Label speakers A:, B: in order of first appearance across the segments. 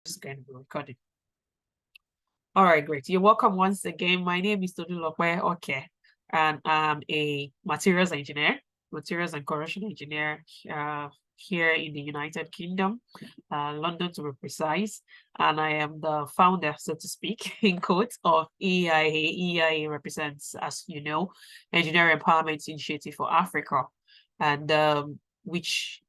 A: is going to be recording. All right, great. You're welcome once again. My name is Todulokwe Okay, and I'm a materials engineer, materials and corrosion engineer here in the United Kingdom, London to be precise. And I am the founder, so to speak, in quotes, of EEIA. EEIA represents, as you know, Engineering Empowerment Initiative for Africa, and which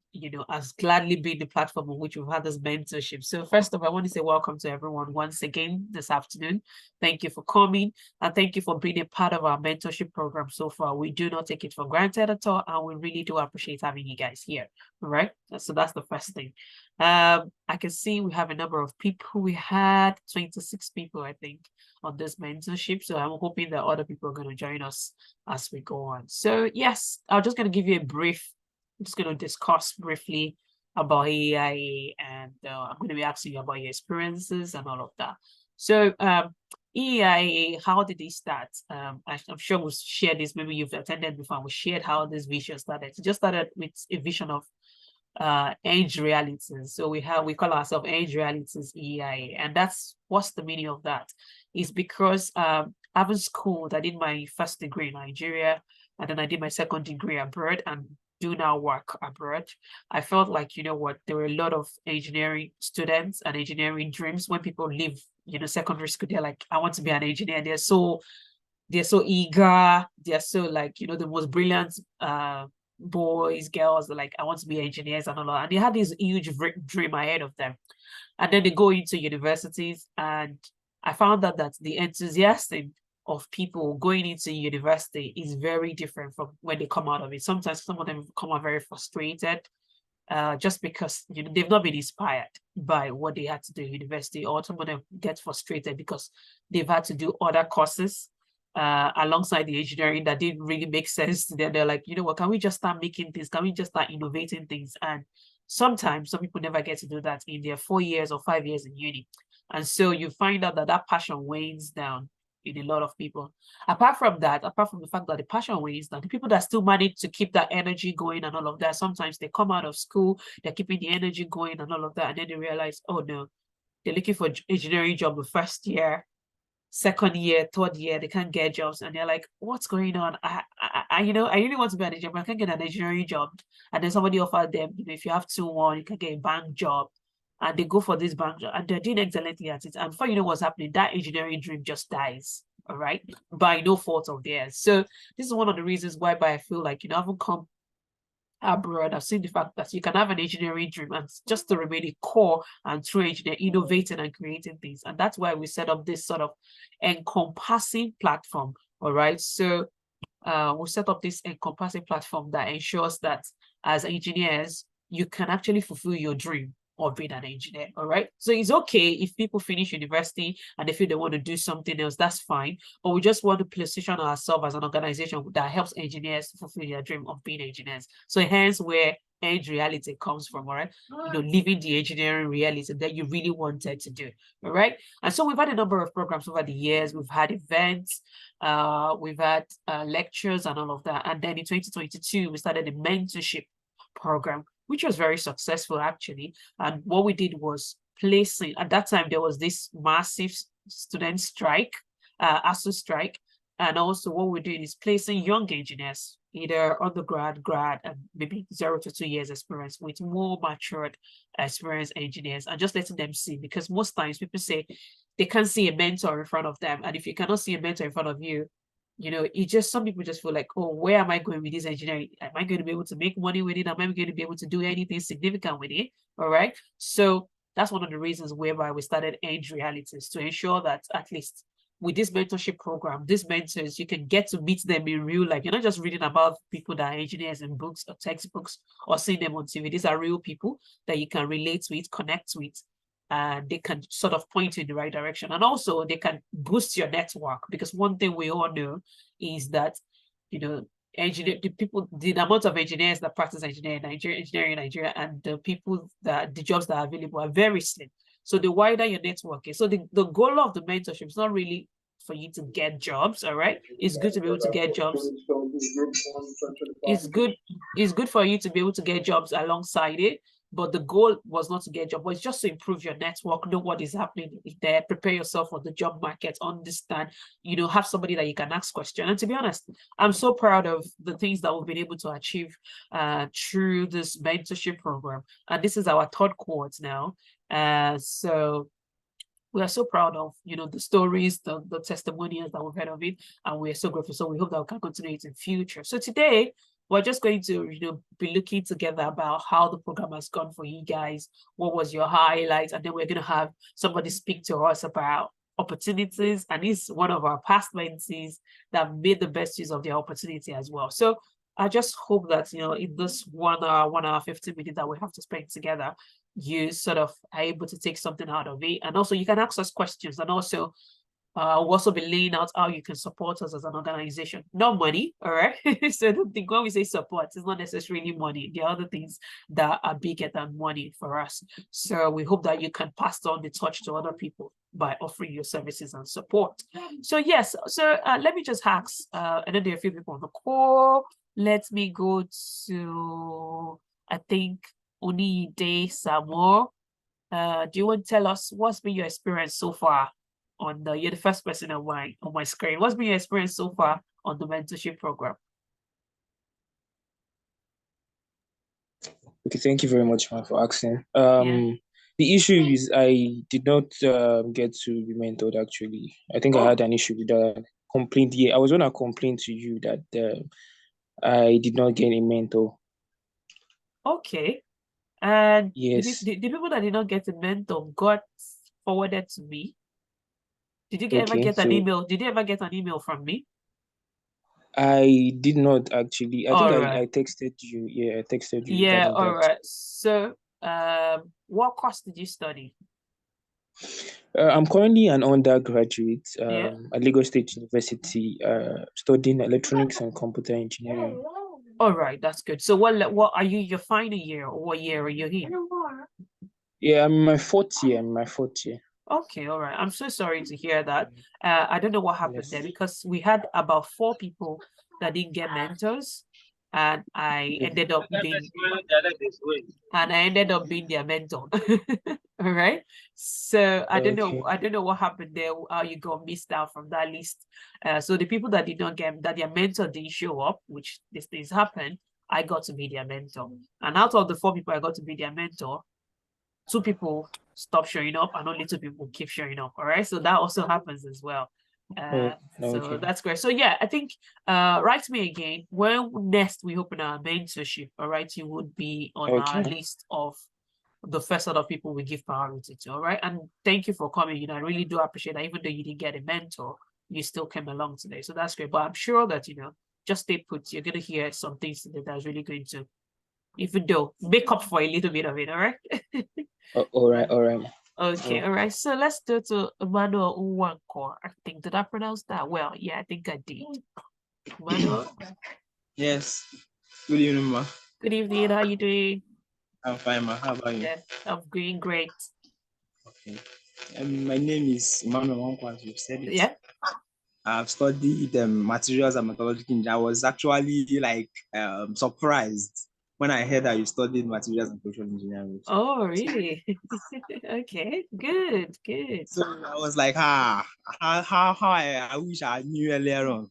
A: has gladly been the platform on which we've had this mentorship. So first of all, I want to say welcome to everyone once again this afternoon. Thank you for coming, and thank you for being a part of our mentorship program so far. We do not take it for granted at all, and we really do appreciate having you guys here. All right, so that's the first thing. I can see we have a number of people. We had 26 people, I think, on this mentorship. So I'm hoping that other people are going to join us as we go on. So yes, I'm just going to give you a brief. I'm just going to discuss briefly about EEIA, and I'm going to be asking you about your experiences and all of that. So EEIA, how did it start? I'm sure we'll share this. Maybe you've attended before. We shared how this vision started. It just started with a vision of age realities. So we call ourselves age realities EEIA, and what's the meaning of that? Is because having schooled, I did my first degree in Nigeria, and then I did my second degree abroad, and do now work abroad. I felt like, you know what, there were a lot of engineering students and engineering dreams. When people leave, secondary school, they're like, I want to be an engineer. They're so eager. They're so like, the most brilliant boys, girls, they're like, I want to be engineers and all that. And they had this huge dream ahead of them. And then they go into universities, and I found out that the enthusiasm of people going into university is very different from when they come out of it. Sometimes some of them come out very frustrated, just because they've not been inspired by what they had to do in university, or some of them get frustrated because they've had to do other courses alongside the engineering that didn't really make sense to them. They're like, you know what, can we just start making things? Can we just start innovating things? And sometimes some people never get to do that in their 4 years or 5 years in uni. And so you find out that passion wanes down in a lot of people. Apart from the fact that the passion wanes down, the people that still manage to keep that energy going and all of that, sometimes they come out of school, they're keeping the energy going and all of that, and then they realize, oh no, they're looking for engineering job the first year, second year, third year, they can't get jobs, and they're like, what's going on? I really want to be an engineer, but I can't get an engineering job. And then somebody offered them, if you have 2-1, you can get a bank job. And they go for this bank job, and they're doing excellently at it. And before you know what's happening, that engineering dream just dies, all right, by no fault of theirs. So this is one of the reasons why I feel like, I haven't come abroad. I've seen the fact that you can have an engineering dream and just to remain a core and true engineer, innovating and creating things. And that's why we set up this sort of encompassing platform, all right? So we'll set up this encompassing platform that ensures that as engineers, you can actually fulfill your dream of being an engineer, all right? So it's okay if people finish university and they feel they want to do something else, that's fine. But we just want to position ourselves as an organization that helps engineers fulfill their dream of being engineers. So hence where Age Reality comes from, all right? Living the engineering reality that you really wanted to do, all right? And so we've had a number of programs over the years. We've had events, we've had lectures and all of that. And then in 2022, we started a mentorship program, which was very successful actually. And what we did was placing, at that time, there was this massive student strike, ASU strike. And also what we're doing is placing young engineers, either undergrad, grad, and maybe 0 to 2 years experience with more matured experienced engineers, and just letting them see, because most times people say they can't see a mentor in front of them. And if you cannot see a mentor in front of you, some people just feel like, oh, where am I going with this engineering? Am I going to be able to make money with it? Am I going to be able to do anything significant with it? All right. So that's one of the reasons whereby we started Age Realities, to ensure that at least with this mentorship program, these mentors, you can get to meet them in real life. You're not just reading about people that are engineers in books or textbooks or seeing them on TV. These are real people that you can relate with, connect with, and they can sort of point you in the right direction. And also they can boost your network, because one thing we all know is that, the amount of engineers that practice engineering in Nigeria, and the jobs that are available are very slim. So the wider your network is. So the goal of the mentorship is not really for you to get jobs, all right? It's good to be able to get jobs. It's good for you to be able to get jobs alongside it. but the goal was not to get a job, but it's just to improve your network, know what is happening there, prepare yourself for the job market, understand, have somebody that you can ask questions. And to be honest, I'm so proud of the things that we've been able to achieve through this mentorship program. And this is our third cohort now. So we are so proud of, the stories, the testimonials that we've heard of it, and we are so grateful. So we hope that we can continue it in future. So today, we're just going to, be looking together about how the program has gone for you guys. What was your highlights? And then we're going to have somebody speak to us about opportunities. And he's one of our past mentees that made the best use of their opportunity as well. So I just hope that, in this 1 hour, 15 minutes that we have to spend together, you sort of are able to take something out of it. And also you can ask us questions, and also we'll also be laying out how you can support us as an organization. Not money, all right? So I don't think when we say support, it's not necessarily money. There are other things that are bigger than money for us. So we hope that you can pass on the torch to other people by offering your services and support. So yes, so let me just ask, and then there are a few people on the call. Let me go to, I think, Onide Samo. Do you want to tell us what's been your experience so far on you're the first person on my screen. What's been your experience so far on the mentorship program?
B: Okay, thank you very much, man, for asking. The issue is I did not get to be mentored, actually. I think I had an issue with that complaint. Yeah, I was going to complain to you that I did not get a mentor.
A: Okay. And
B: yes,
A: the people that did not get a mentor got forwarded to me. Did you ever get an email? Did you ever get an email from me?
B: I did not, actually. I think I texted you. Yeah, I texted you.
A: Yeah, all right. So, what course did you study?
B: I'm currently an undergraduate at Lagos State University, studying electronics and computer engineering.
A: All right, that's good. So what are you, your final year, or what year are you in?
B: Yeah, I'm in my fourth year.
A: Okay, all right. I'm so sorry to hear that. I don't know what happened there, because we had about 4 people that didn't get mentors, and I ended up being their mentor. All right. So I don't know what happened there, how you got missed out from that list. So the people that did not get, that their mentor didn't show up, which these things happen, I got to be their mentor. And out of the 4 people I got to be their mentor, 2 people stop showing up and only 2 people keep showing up. All right. So that also happens as well. So that's great. So yeah, I think write me again when next we open our mentorship. All right, you would be on our list of the first set of people we give priority to. All right. And thank you for coming. I really do appreciate that. Even though you didn't get a mentor, you still came along today. So that's great. But I'm sure that just stay put. You're gonna hear some things today that's really going to, even though, make up for a little bit of it. All right.
B: All right.
A: Okay, all right. So let's go to Emmanuel Uwanko. I think, did I pronounce that well? Yeah, I think I did. Emmanuel?
C: Yes. Good evening, ma.
A: Good evening. How are you doing?
C: I'm fine, ma. How about you?
A: Yeah, I'm doing great.
C: Okay. My name is Emmanuel Uwanko, as you've said it.
A: Yeah.
C: I've studied materials and methodology. I was actually surprised when I heard that you studied materials and production engineering.
A: Oh, really? Okay, good.
C: So I was like, how I wish I knew earlier on.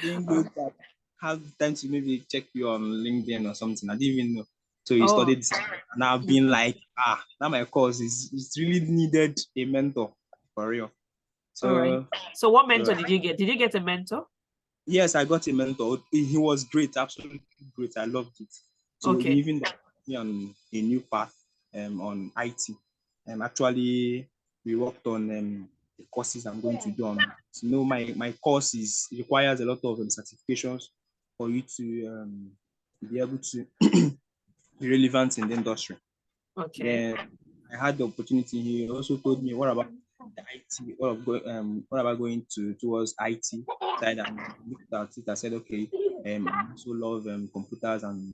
C: Didn't go back, have time to maybe check you on LinkedIn or something. I didn't even know. So you studied, and I've been like, now my course is really needed a mentor for real. So,
A: all right. So what mentor did you get? Did you get a mentor?
C: Yes, I got a mentor. He was great, absolutely great. I loved it. So he even got me on a new path on IT. Actually, we worked on the courses I'm going to do on. So, my course requires a lot of certifications for you to be able to be relevant in the industry.
A: Okay.
C: Then I had the opportunity. He also told me, what about the IT? What about going towards IT side? And looked at it. I said, okay. I also love computers and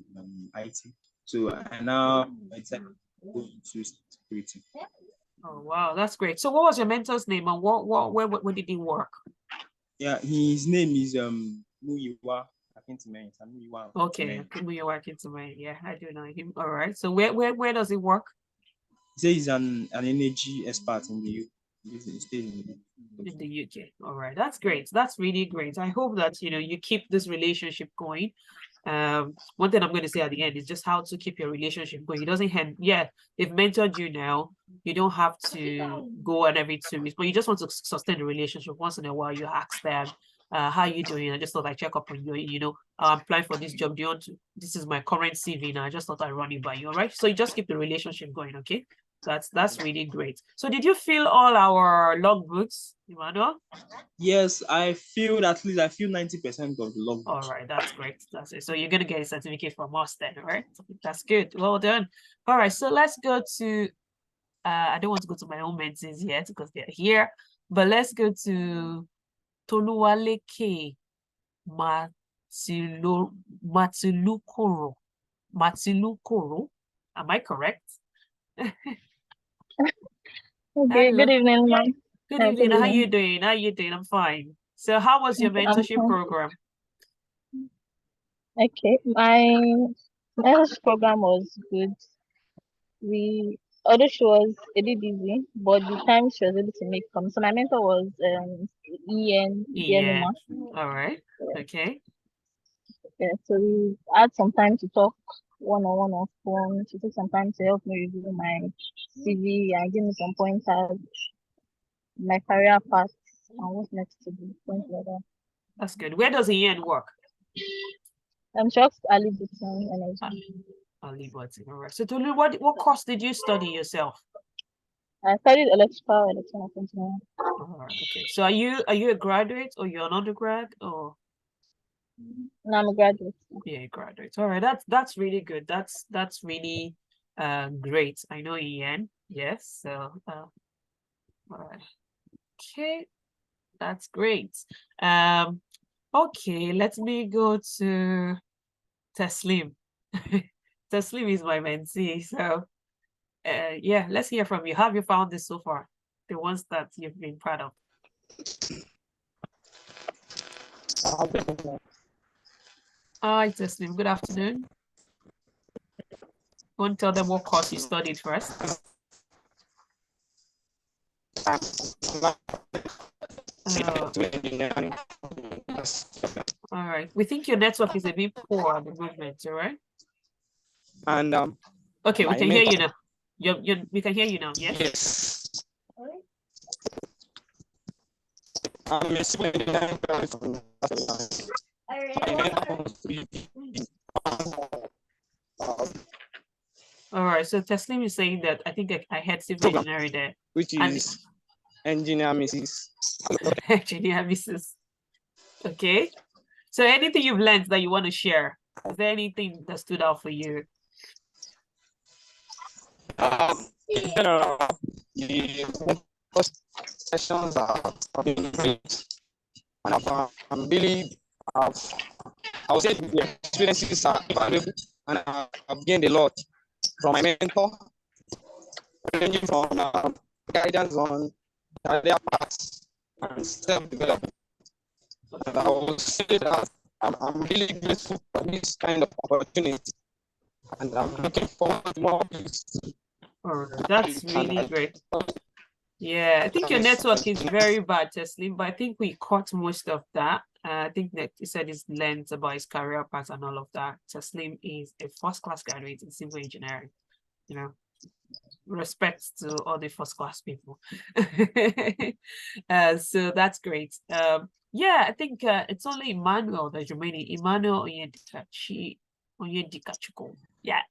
C: IT. So I now decided to go into security.
A: Oh wow, that's great. So what was your mentor's name, and where did he work?
C: Yeah, his name is Muyiwa. I Akintimehin.
A: Okay, Akintimehin Akintimehin. Yeah, I do know him. All right. So where does he work?
C: He says he's an energy expert in the UK. He stays
A: In the UK. All right, that's great. That's really great. I hope that you keep this relationship going. One thing I'm going to say at the end is just how to keep your relationship going. It doesn't end. Yeah, they've mentored you now. You don't have to go on every 2 weeks, but you just want to sustain the relationship. Once in a while, you ask them, how are you doing? I just thought I'd check up on you. I'm applying for this job. Do you want to? This is my current CV now. I just thought I'd run it by you. All right. So you just keep the relationship going, okay? That's really great. So did you fill all our logbooks, Emmanuel?
C: Yes, I feel 90% of the logbook.
A: All right, that's great. That's it. So you're gonna get a certificate from us then, right? That's good. Well done. All right, so let's go to I don't want to go to my own mentees yet because they're here, but let's go to Toluwaleke Matilukoro. Matilukoro. Am I correct?
D: Okay,
A: Hello.
D: good evening, ma'am.
A: Good evening. How you doing? How you doing? I'm fine. So how was your mentorship program?
D: Okay, my mentorship program was good. Although she was a bit busy, but the time she was able to make come. So my mentor was EN.
A: Yeah. All right. Okay.
D: Yeah, so we had some time to talk one-on-one on phone. She took some time to help me review my CV and give me some pointers, my career path, and what next to do, things like that.
A: That's good. Where does EN work?
D: She works at Ali Buton Energy.
A: Ali Buton. All right. So Tolu, what course did you study yourself?
D: I studied electrical engineering.
A: All right. Okay. So are you a graduate or you're an undergrad or?
D: No, I'm a graduate.
A: Yeah, graduate. All right. That's really good. That's really great. I know EN. Yes. So all right. Okay. That's great. Okay, let me go to Taslim. Taslim is my mentee. So yeah, let's hear from you. How have you found this so far? The ones that you've been proud of. Hi, Taslim. Good afternoon. Want to tell them what course you studied first? All right. We think your network is a bit poor at the moment, all right?
C: And
A: okay, we can hear you now. We can hear you now, yes?
C: Yes. I'm a civil engineering from
A: all right, so Taslim is saying that I think I had civil engineering there.
C: Which is engineer Mrs.
A: Engineer Mrs. Okay. So anything you've learned that you want to share? Is there anything that stood out for you?
C: In general, the first sessions are great. And I would say the experiences are invaluable, and I've gained a lot from my mentor, ranging from guidance on career paths and self-development. And I will say that I'm really grateful for this kind of opportunity, and I'm looking forward to more.
A: Oh, that's really great. Yeah, I think your network is very bad, Taslim, but I think we caught most of that. I think that he said his learned about his career path and all of that. Taslim is a first-class graduate in civil engineering. Respect to all the first-class people. So that's great. Yeah, I think it's only Emmanuel that's remaining. Emmanuel Onyedikachuko. Yeah.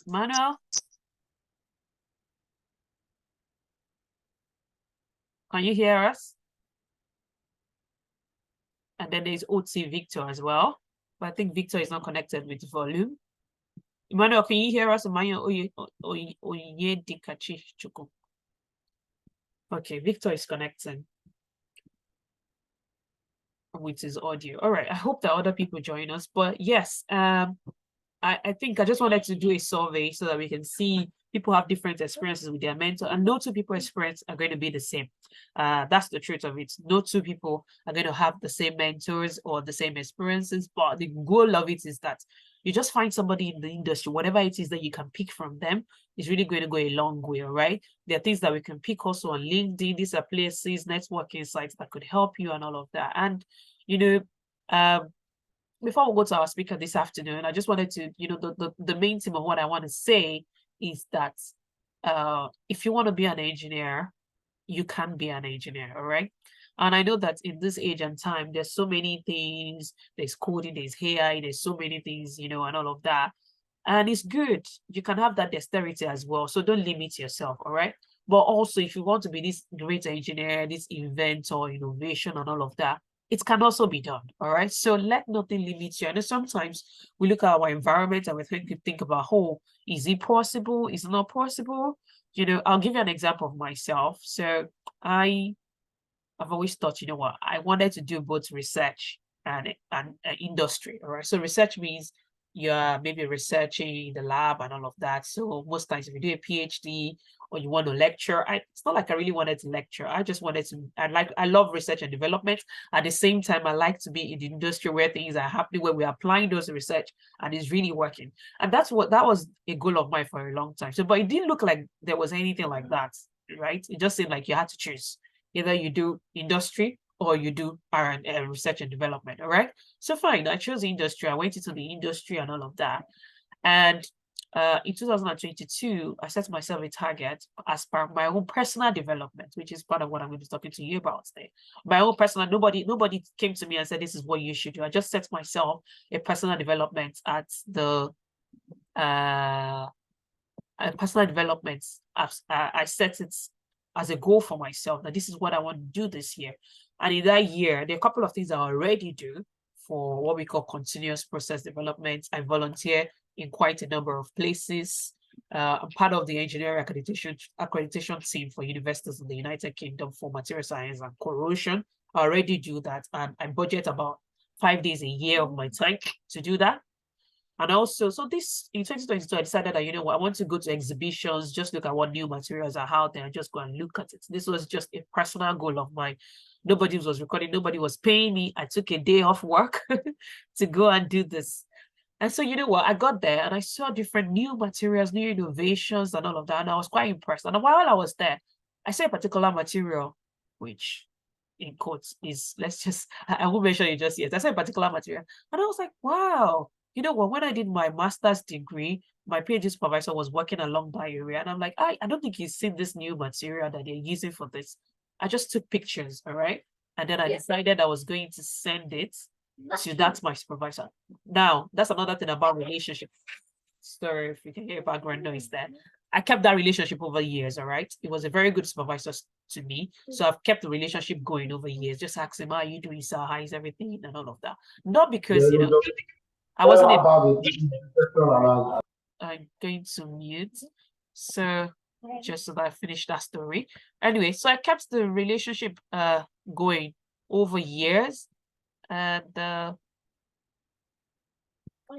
A: Emmanuel? Can you hear us? And then there's OT Victor as well. But I think Victor is not connected with volume. Emmanuel, can you hear us? Okay, Victor is connecting with his audio. All right, I hope that other people join us. But yes, I think I just wanted to do a survey so that we can see people have different experiences with their mentor, and no two people's experience are going to be the same. That's the truth of it. No two people are going to have the same mentors or the same experiences, but the goal of it is that you just find somebody in the industry, whatever it is that you can pick from them is really going to go a long way, all right? There are things that we can pick also on LinkedIn. These are places, networking sites that could help you and all of that. And, before we go to our speaker this afternoon, I just wanted to, the main theme of what I want to say is that if you want to be an engineer, you can be an engineer, all right? And I know that in this age and time, there's so many things, there's coding, there's AI, there's so many things, and all of that. And it's good. You can have that dexterity as well. So don't limit yourself, all right? But also, if you want to be this great engineer, this inventor, innovation, and all of that, it can also be done, all right? So let nothing limit you. And sometimes we look at our environment and we think about, oh, is it possible? Is it not possible? I'll give you an example of myself. So I've always thought, I wanted to do both research and industry, all right? So research means you're maybe researching in the lab and all of that. So most times if you do a PhD or you want to lecture, it's not like I really wanted to lecture. I just wanted to, I love research and development. At the same time, I like to be in the industry where things are happening, where we're applying those research and it's really working. And that was a goal of mine for a long time. So, but it didn't look like there was anything like that, right? It just seemed like you had to choose. Either you do industry or you do research and development, all right? So fine, I chose industry. I went into the industry and all of that. And in 2022, I set myself a target as part of my own personal development, which is part of what I'm going to be talking to you about today. My own personal, nobody came to me and said, this is what you should do. I just set myself a personal development at the personal development. I set it as a goal for myself that this is what I want to do this year. And in that year, there are a couple of things I already do for what we call continuous process development. I in quite a number of places. I'm part of the engineering accreditation team for universities in the United Kingdom for material science and corrosion. I already do that, and I budget about 5 days a year of my time to do that. And also, so this in 2022, I decided that, I want to go to exhibitions, just look at what new materials are out there and just go and look at it. This was just a personal goal of mine. Nobody was recording, nobody was paying me. I took a day off work to go and do this. And so, I got there and I saw different new materials, new innovations and all of that. And I was quite impressed. And while I was there, I saw a particular material, which in quotes is, I won't mention it just yet. I saw a particular material. And I was like, wow. When I did my master's degree, my PhD supervisor was working along that area. And I'm like, I don't think he's seen this new material that they're using for this. I just took pictures, all right? And then I decided I was going to send it to that's my supervisor. Now, that's another thing about relationship. Sorry if you can hear background noise there. I kept that relationship over years, all right? It was a very good supervisor to me. So I've kept the relationship going over years, just asking him, how are you doing, sir? How is everything? And all of that. Not because, I wasn't I'm going to mute. So just so that I finish that story. Anyway, so I kept the relationship going over years. And all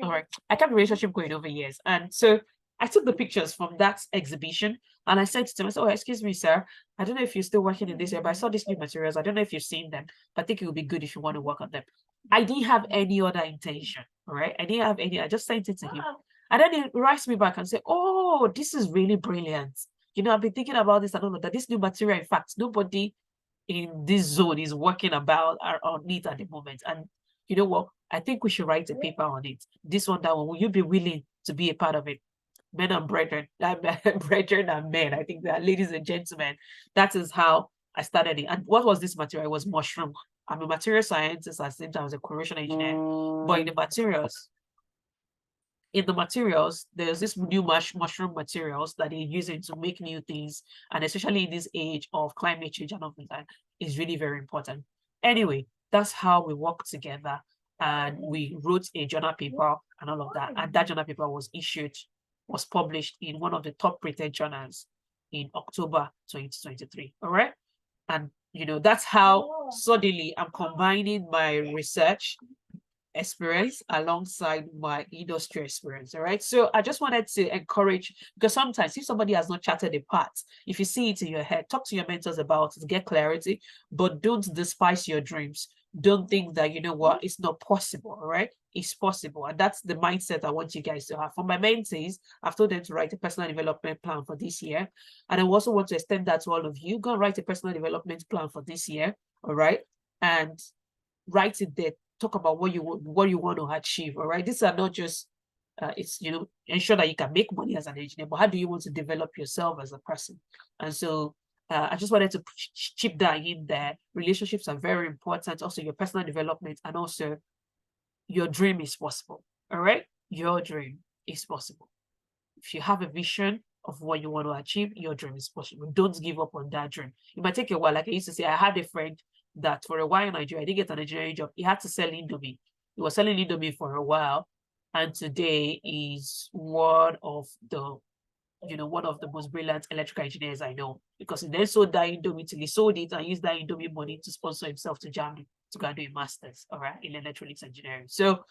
A: right, I kept the relationship going over years. And so I took the pictures from that exhibition and I said to him, oh, excuse me, sir, I don't know if you're still working in this area, but I saw these new materials. I don't know if you've seen them, but I think it would be good if you want to work on them. I didn't have any other intention, all right? I just sent it to him. And then he writes me back and say, oh, this is really brilliant. I've been thinking about this. I don't know that this new material, in fact, nobody in this zone is working about on it at the moment. And you know what? I think we should write a paper on it. This one, that one. Will you be willing to be a part of it? Men and brethren, brethren and men. I think that, ladies and gentlemen, that is how I started it. And what was this material? It was mushroom. I'm a material scientist. At the same time, I was a corrosion engineer. But in the materials, there's this new mushroom materials that they're using to make new things. And especially in this age of climate change and all of that, is really very important. Anyway, that's how we worked together. And we wrote a journal paper and all of that. And that journal paper was published in one of the top rated journals in October 2023. All right. And, that's how suddenly I'm combining my research experience alongside my industry experience. All right. So I just wanted to encourage, because sometimes if somebody has not charted a path, if you see it in your head, talk to your mentors about it, get clarity, but don't despise your dreams. Don't think that, you know what, it's not possible. All right. It's possible. And that's the mindset I want you guys to have. For my mentees, I've told them to write a personal development plan for this year. And I also want to extend that to all of you. Go and write a personal development plan for this year. All right. And write it there. Talk about what you want to achieve. All right. These are not just it's, you know, ensure that you can make money as an engineer, but how do you want to develop yourself as a person? And so I just wanted to chip that in there. Relationships are very important. Also, your personal development, and also your dream is possible. All right. Your dream is possible. If you have a vision of what you want to achieve, your dream is possible. Don't give up on that dream. It might take a while. Like I used to say, I had a friend that for a while in Nigeria, I didn't get an engineering job. He had to sell Indomie. He was selling Indomie for a while. And today is one of the most brilliant electrical engineers I know, because he then sold that Indomie till he sold it and used that Indomie money to sponsor himself to Germany to go and do a master's, all right, in electronics engineering. So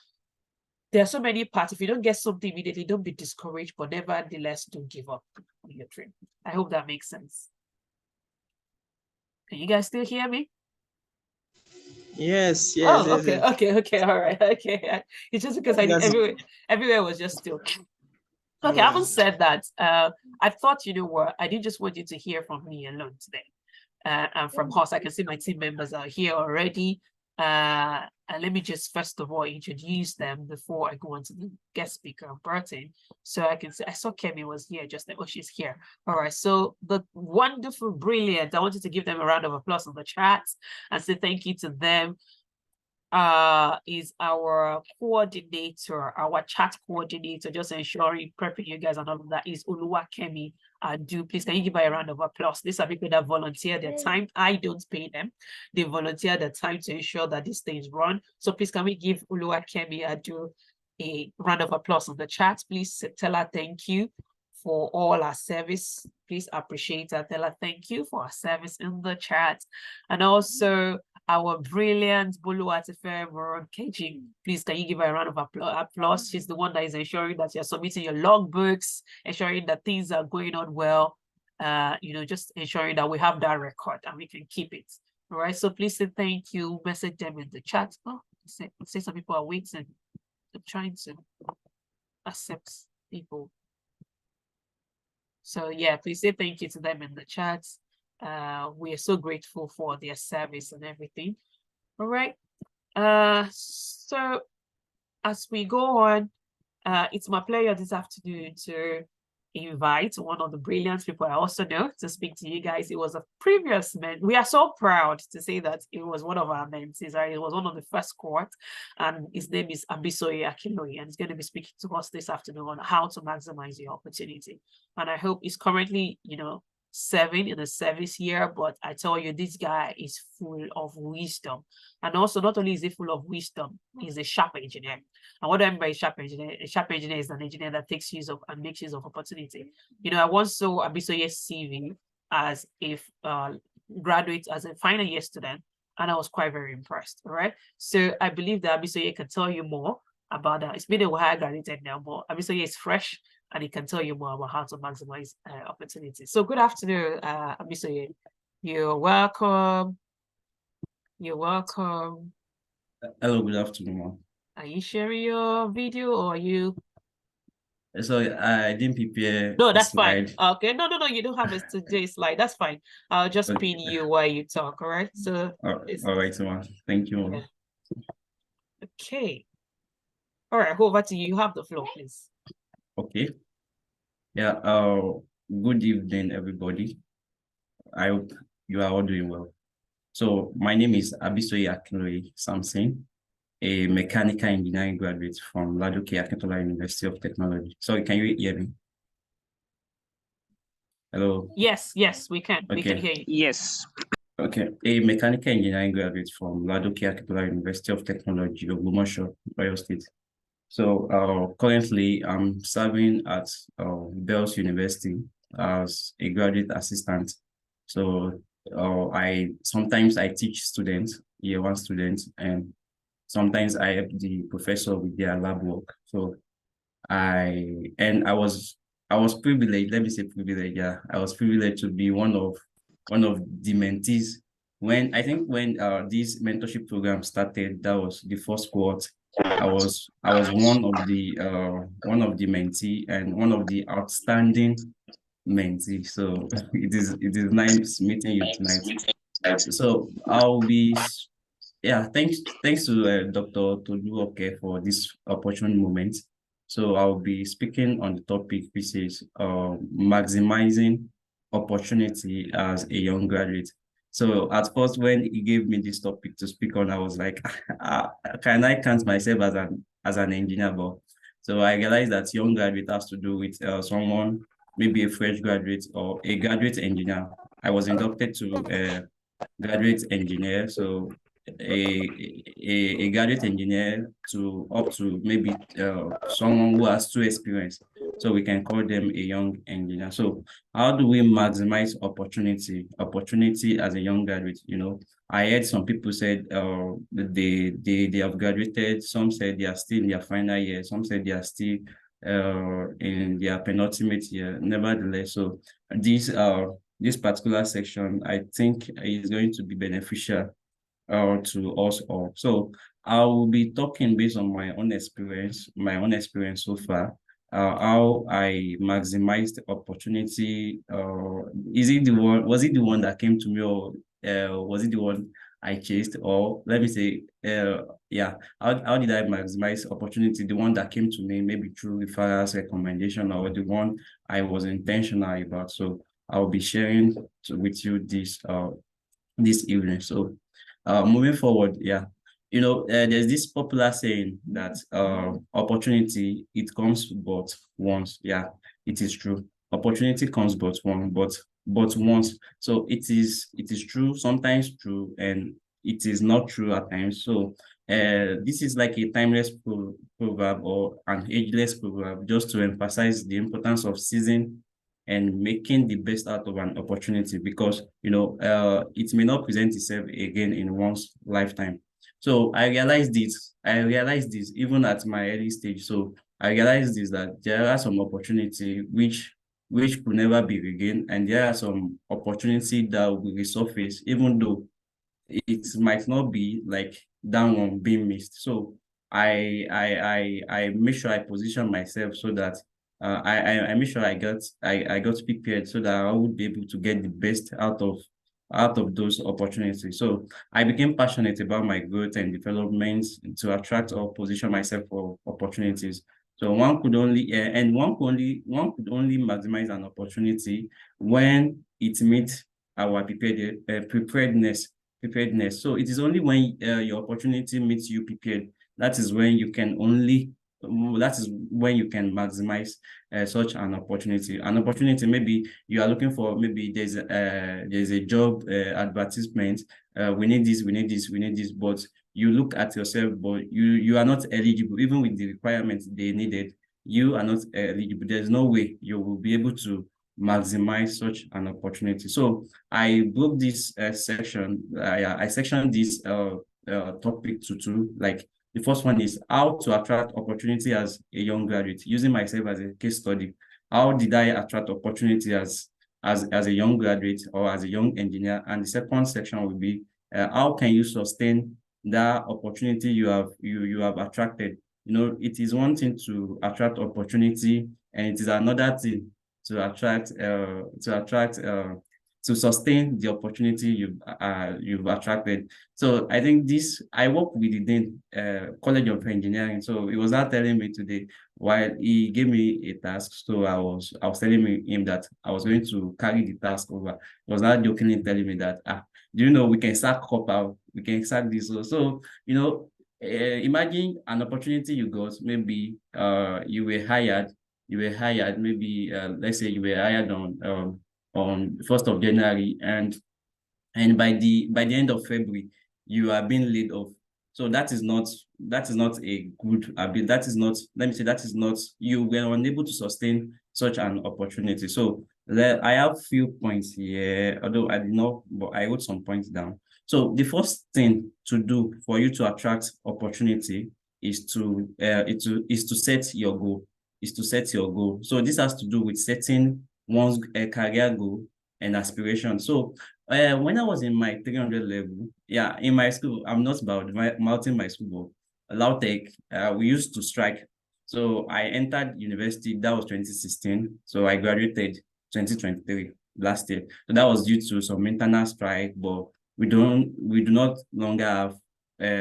A: there are so many parts. If you don't get something immediately, don't be discouraged, but nevertheless, don't give up on your dream. I hope that makes sense. Can you guys still hear me?
C: Yes, yes.
A: Oh,
C: yes,
A: okay,
C: yes.
A: okay, all right, okay. It's just because I did everywhere was just still. Okay, I haven't said that. I thought, you know what, I didn't just want you to hear from me alone today. And from us, I can see my team members are here already. And let me just first of all introduce them before I go on to the guest speaker, Burton. So I can see, I saw Kemi was here just now. Oh, she's here. All right. So the wonderful, brilliant, I wanted to give them a round of applause on the chat and say thank you to them. Is our coordinator, our chat coordinator, just ensuring prepping you guys and all of that, is Oluwakemi Adu. Please, can you give her a round of applause? These are people that volunteer their time. I don't pay them. They volunteer their time to ensure that these things run. So please, can we give Oluwakemi Adu a round of applause on the chat? Please tell her thank you for all our service. Please appreciate her. Tell her thank you for our service in the chat. And also our brilliant Boluwatife Moron Keji. Please, can you give her a round of applause? She's the one that is ensuring that you're submitting your logbooks, ensuring that things are going on well, just ensuring that we have that record and we can keep it. All right, so please say thank you, message them in the chat. Oh, say some people are waiting. I'm trying to accept people. So yeah, please say thank you to them in the chat. We are so grateful for their service and everything. All right. So as we go on, it's my pleasure this afternoon to invite one of the brilliant people I also know to speak to you guys. It was a previous we are so proud to say that it was one of our mentees, right? It was one of the first cohort, and his name is Abisoye Akinloye, and he's going to be speaking to us this afternoon on how to maximize your opportunity. And I hope he's currently, serving in the service year, but I tell you, this guy is full of wisdom. And also, not only is he full of wisdom, he's a sharp engineer. And what do I mean by a sharp engineer? A sharp engineer is an engineer that takes use of and makes use of opportunity. I once saw Abisoye's CV as a graduate, as a final year student, and I was quite very impressed. All right. So I believe that Abisoye can tell you more about that. It's been a while I graduated now, but Abisoye is fresh and he can tell you more about how to maximize opportunities. So good afternoon, Abisoye. You're welcome. You're welcome.
E: Hello, good afternoon.
A: Are you sharing your video or are you?
E: So I didn't prepare.
A: No, that's fine. Okay, no, you don't have a today's slide. That's fine. I'll just pin you while you talk. All right. So
E: all right, man. Thank you.
A: Yeah. Okay. All right. Over to you. You have the floor, please.
E: Okay. Yeah. Good evening, everybody. I hope you are all doing well. So my name is Abisoye Akinloye Samson, a mechanical engineering graduate from Ladoke Akintola University of Technology. Sorry, can you hear me? Hello?
A: Yes, we can. Okay. We can hear you.
B: Yes.
E: Okay, a mechanical engineering graduate from Ladoke Akintola University of Technology, Ogbomoso, Oyo State. So currently I'm serving at Bells University as a graduate assistant. So sometimes I teach students, year one students, and Sometimes I help the professor with their lab work. So I was privileged, let me say privileged, yeah. I was privileged to be one of the mentees when I think when this mentorship program started. That was the first cohort. I was one of the mentee and one of the outstanding mentee. So it is nice meeting you tonight. So I'll be yeah, thanks to Dr. Toluoke for this opportune moment. So I'll be speaking on the topic, which is maximizing opportunity as a young graduate. So at first, when he gave me this topic to speak on, I was like, can I count myself as an engineer? But so I realized that young graduate has to do with someone, maybe a fresh graduate or a graduate engineer. I was inducted to graduate engineer, so a graduate engineer to up to maybe someone who has 2 experience, so we can call them a young engineer. So how do we maximize opportunity as a young graduate? I heard some people said they have graduated, some said they are still in their final year, some said they are still in their penultimate year. Nevertheless, so this particular section, I think, is going to be beneficial to us all. So I will be talking based on my own experience so far, how I maximized the opportunity. Was it the one that came to me, or was it the one I chased? Or let me say, yeah, how did I maximize opportunity? The one that came to me, maybe through referrals, recommendation, or the one I was intentional about. So I'll be sharing with you this evening. So moving forward, yeah, there's this popular saying that opportunity, it comes but once. Yeah, it is true. Opportunity comes but once. So it is true, sometimes true, and it is not true at times. So this is like a timeless proverb or an ageless proverb, just to emphasize the importance of seizing and making the best out of an opportunity, because it may not present itself again in one's lifetime. So I realized this even at my early stage. So I realized this, that there are some opportunity which could never be regained, and there are some opportunity that will resurface even though it might not be like that one being missed. So I make sure I position myself so that I make sure I got prepared so that I would be able to get the best out of those opportunities. So I became passionate about my growth and development to attract or position myself for opportunities. So one could only maximize an opportunity when it meets our preparedness. So it is only when your opportunity meets you prepared, that is when you can maximize such an opportunity. An opportunity, maybe you are looking for, maybe there's a job advertisement. We need this, but you look at yourself, but you are not eligible, even with the requirements they needed. You are not eligible. There's no way you will be able to maximize such an opportunity. So I broke this section. I sectioned this topic to two. Like, the first one is how to attract opportunity as a young graduate, using myself as a case study. How did I attract opportunity as a young graduate or as a young engineer? And the second section will be how can you sustain that opportunity you have attracted? It is one thing to attract opportunity, and it is another thing to sustain the opportunity you've attracted. So I think I work with the Dean, College of Engineering. So he was not telling me today, while he gave me a task. So I was telling him that I was going to carry the task over. He was not jokingly telling me that, do you know we can sack copper, we can sack this. So imagine an opportunity you got. Maybe you were hired, maybe let's say you were hired on 1st of January, and by the end of February you are being laid off. So that is not a good habit. That is not, let me say, that is not, you were unable to sustain such an opportunity. So I have few points here, although I did not, but I wrote some points down. So the first thing to do for you to attract opportunity is to set your goal. Is to set your goal. So this has to do with setting one's career goal and aspiration. So when I was in my 300 level, yeah, in my school, I'm not about mouthing my school, but Lautech, we used to strike. So I entered university, that was 2016. So I graduated 2023 last year. So that was due to some internal strike, but we do not longer have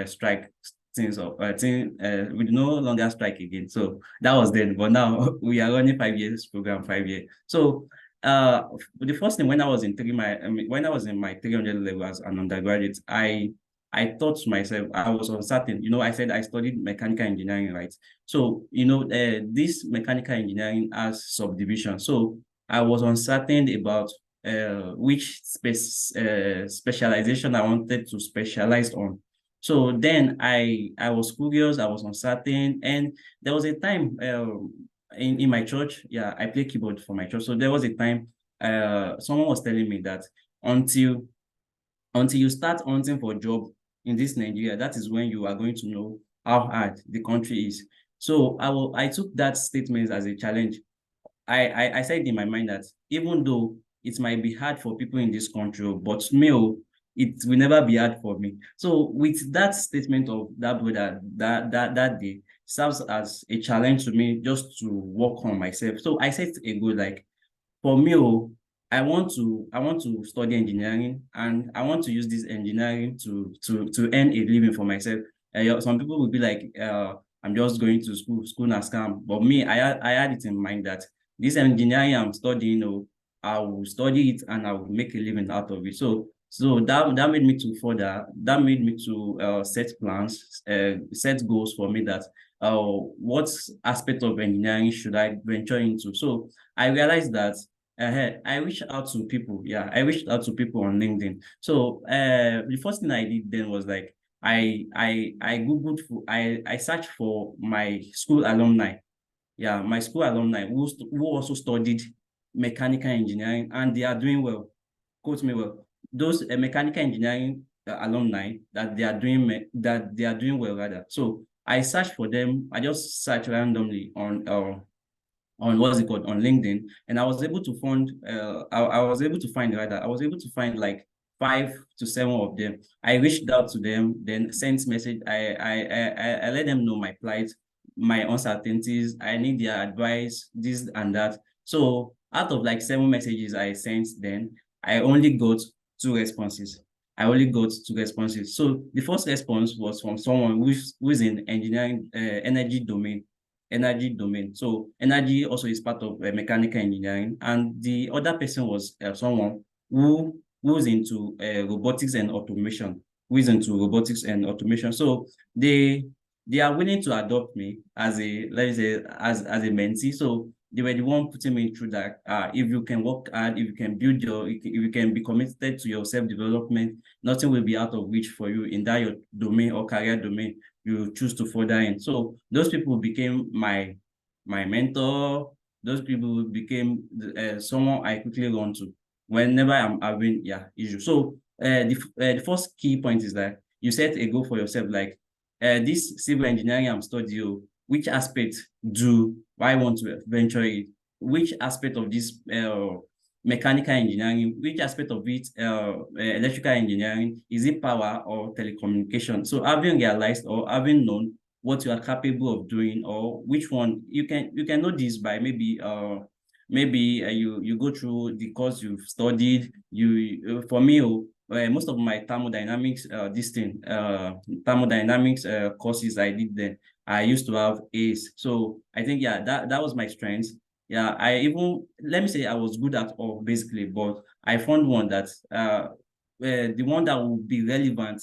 E: strike things of we do no longer strike again. So that was then, but now we are running 5 years program, 5 years. So the first thing when I was in when I was in my 300 level as an undergraduate, I thought to myself, I was uncertain. I said I studied mechanical engineering, right? So this mechanical engineering has subdivision. So I was uncertain about which specialization I wanted to specialize on. So then I was curious, I was uncertain, and there was a time in my church, yeah, I play keyboard for my church. So there was a time someone was telling me that until you start hunting for a job in this Nigeria, that is when you are going to know how hard the country is. So I took that statement as a challenge. I said in my mind that even though it might be hard for people in this country, but me, it will never be hard for me. So with that statement of that brother that day serves as a challenge to me just to work on myself. So I set a goal like, for me, I want to study engineering, and I want to use this engineering to earn a living for myself. Some people will be like, I'm just going to school na scam. But me, I had it in mind that this engineering I'm studying, I will study it and I will make a living out of it. So that made me to further, that made me to set plans, set goals for me that what aspect of engineering should I venture into. So I realized that I reached out to people. Yeah, I reached out to people on LinkedIn. So the first thing I did then was like I googled for I searched for my school alumni. Yeah, my school alumni who also studied mechanical engineering, and they are doing well. Quote me well. Those mechanical engineering alumni that they are doing well rather. So I searched for them. I just searched randomly on what's it called, on LinkedIn, and I was able to find I was able to find rather I was able to find like 5 to 7 of them. I reached out to them, then sent message. I let them know my plight, my uncertainties. I need their advice, this and that. So out of like 7 messages I sent, then I only got 2 responses. I only got 2 responses. So the first response was from someone who's in engineering, energy domain. So energy also is part of mechanical engineering, and the other person was someone who's into robotics and automation, who is into robotics and automation. So they are willing to adopt me as a, let's say, as a mentee. So they were the one putting me through that. If you can work hard, if you can if you can be committed to your self-development, nothing will be out of reach for you in that your domain or career domain you choose to further in. So those people became my mentor. Those people became someone I quickly run to whenever I'm having issues. So the first key point is that you set a goal for yourself, like this civil engineering I'm studying, which aspect do I want to venture it? Which aspect of this mechanical engineering, which aspect of it electrical engineering, is it power or telecommunication? So having realized or having known what you are capable of doing, or which one you can know this by maybe you go through the course you've studied. For me, most of my thermodynamics thermodynamics courses I did then, I used to have A's. So I think that was my strength. Yeah, I even, let me say, I was good at all basically, but I found one that the one that will be relevant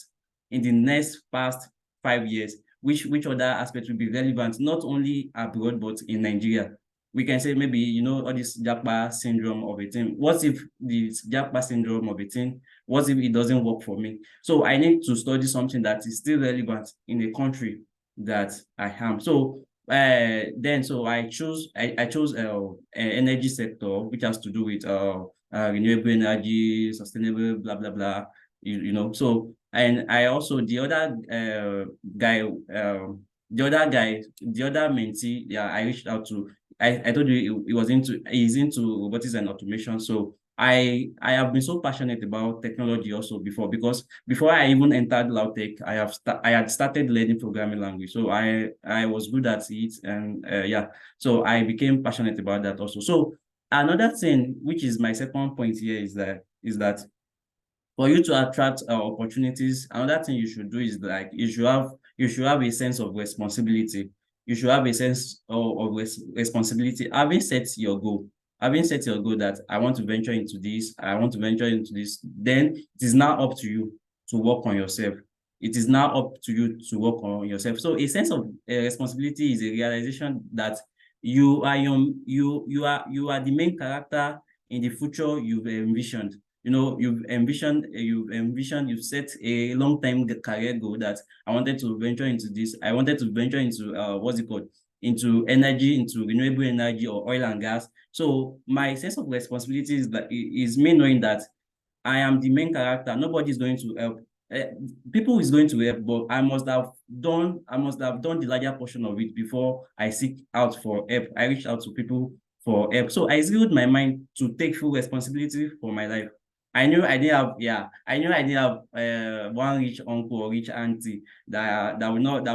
E: in the next past 5 years, which other aspect will be relevant not only abroad but in Nigeria. We can say maybe, all this Japa syndrome of a thing. What if this Japa syndrome of a thing, what if it doesn't work for me? So I need to study something that is still relevant in the country that I am. So so I chose energy sector, which has to do with renewable energy, sustainable, blah blah blah. you know. So, and I also, the other guy, the other mentee, yeah, I reached out to. I told you he's into robotics and automation. So I have been so passionate about technology also before, because before I even entered Lautech, I had started learning programming language. So I was good at it, and yeah, so I became passionate about that also. So another thing, which is my second point here, is that for you to attract opportunities, another thing you should do is like you should have a sense of responsibility. You should have a sense of responsibility. Having set your goal that I want to venture into this, I want to venture into this, then it is now up to you to work on yourself. It is now up to you to work on yourself. So a sense of responsibility is a realization that you are the main character in the future you've envisioned. You've set a long-time career goal that I wanted to venture into this. I wanted to venture into what's it called? Into energy, into renewable energy or oil and gas. So my sense of responsibility is me knowing that I am the main character. Nobody is going to help. People is going to help, but I must have done the larger portion of it before I seek out for help. I reach out to people for help. So I zeroed my mind to take full responsibility for my life. I knew I didn't have one rich uncle or rich auntie that will not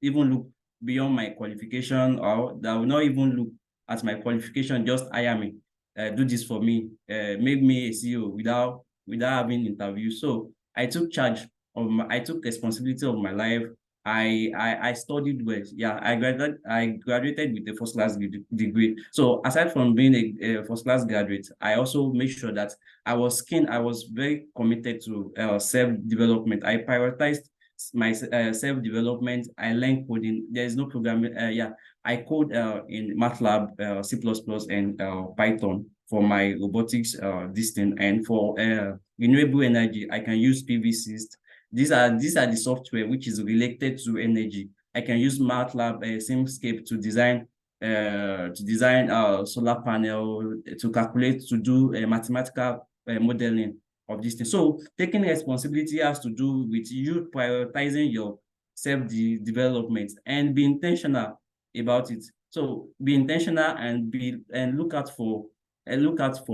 E: even look beyond my qualification, or that will not even look at my qualification, just hire me, do this for me, make me a CEO without having interviews. So I took responsibility of my life. I studied well. Yeah, I graduated with a first class degree. So aside from being a first class graduate, I also made sure that I was very committed to self-development. I prioritized my self-development. I learned coding. There is no programming. Yeah, I code in MATLAB, C++, and Python for my robotics this thing. And for renewable energy, I can use PV-Syst. These are the software which is related to energy. I can use MATLAB, Simscape to design solar panel, to calculate, to do mathematical modeling of this thing. So taking responsibility has to do with you prioritizing your self-development and be intentional about it. So be intentional and look out for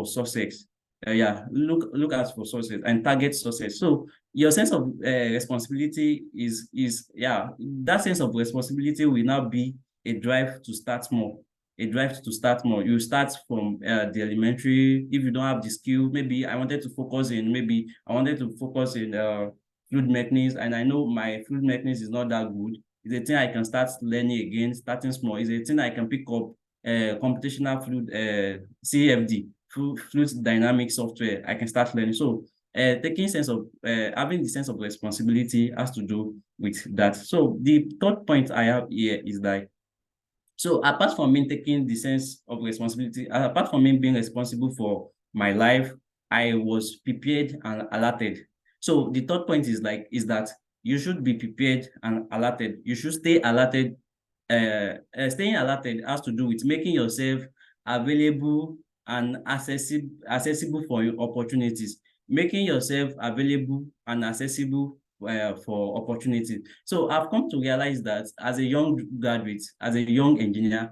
E: success. Yeah, look out for success and target success. So your sense of responsibility is yeah, that sense of responsibility will now be a drive to start more. A drive to start more. You start from the elementary. If you don't have the skill, maybe I wanted to focus in fluid mechanics, and I know my fluid mechanics is not that good. It's a thing I can start learning again, starting small. It's a thing I can pick up computational fluid CFD, fluid dynamic software. I can start learning. So taking sense of having the sense of responsibility has to do with that. So the third point I have here is that, so apart from me taking the sense of responsibility, apart from me being responsible for my life, I was prepared and alerted. So the third point is that you should be prepared and alerted. You should stay alerted. Staying alerted has to do with making yourself available and accessible for your opportunities. Making yourself available and accessible for opportunities. So I've come to realize that as a young graduate, as a young engineer,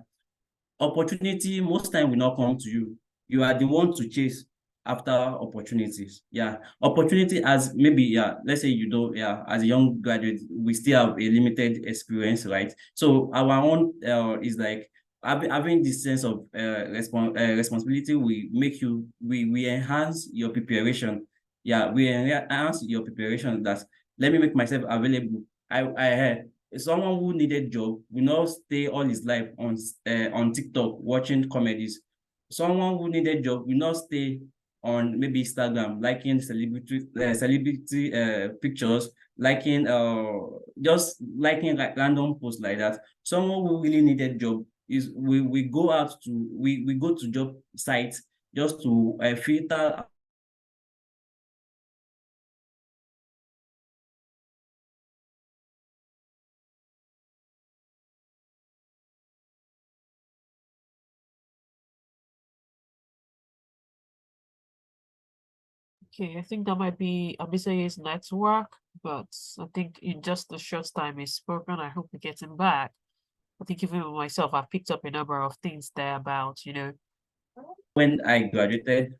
E: opportunity most time will not come to you. You are the one to chase after opportunities. Yeah, opportunity as maybe, yeah, let's say you don't, yeah, as a young graduate, we still have a limited experience, right? So our own is like having this sense of responsibility. We enhance your preparation. Yeah, we enhance your preparation. That let me make myself available. I someone who needed job will not stay all his life on TikTok watching comedies. Someone who needed job will not stay on maybe Instagram liking celebrity pictures, liking just liking like random posts like that. Someone who really needed job is we go to job sites just to filter.
A: Okay, I think that might be Abisoye's network, but I think in just the short time he's spoken, I hope we get him back. I think even myself, I've picked up a number of things there about,
E: When I graduated,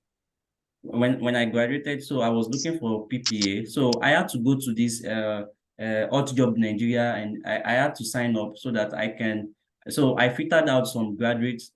E: when I graduated, so I was looking for PPA. So I had to go to this Hot Job Nigeria, and I had to sign up so that I can. So I filtered out some graduates.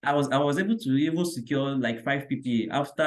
E: I was able to even secure like 5 PPA after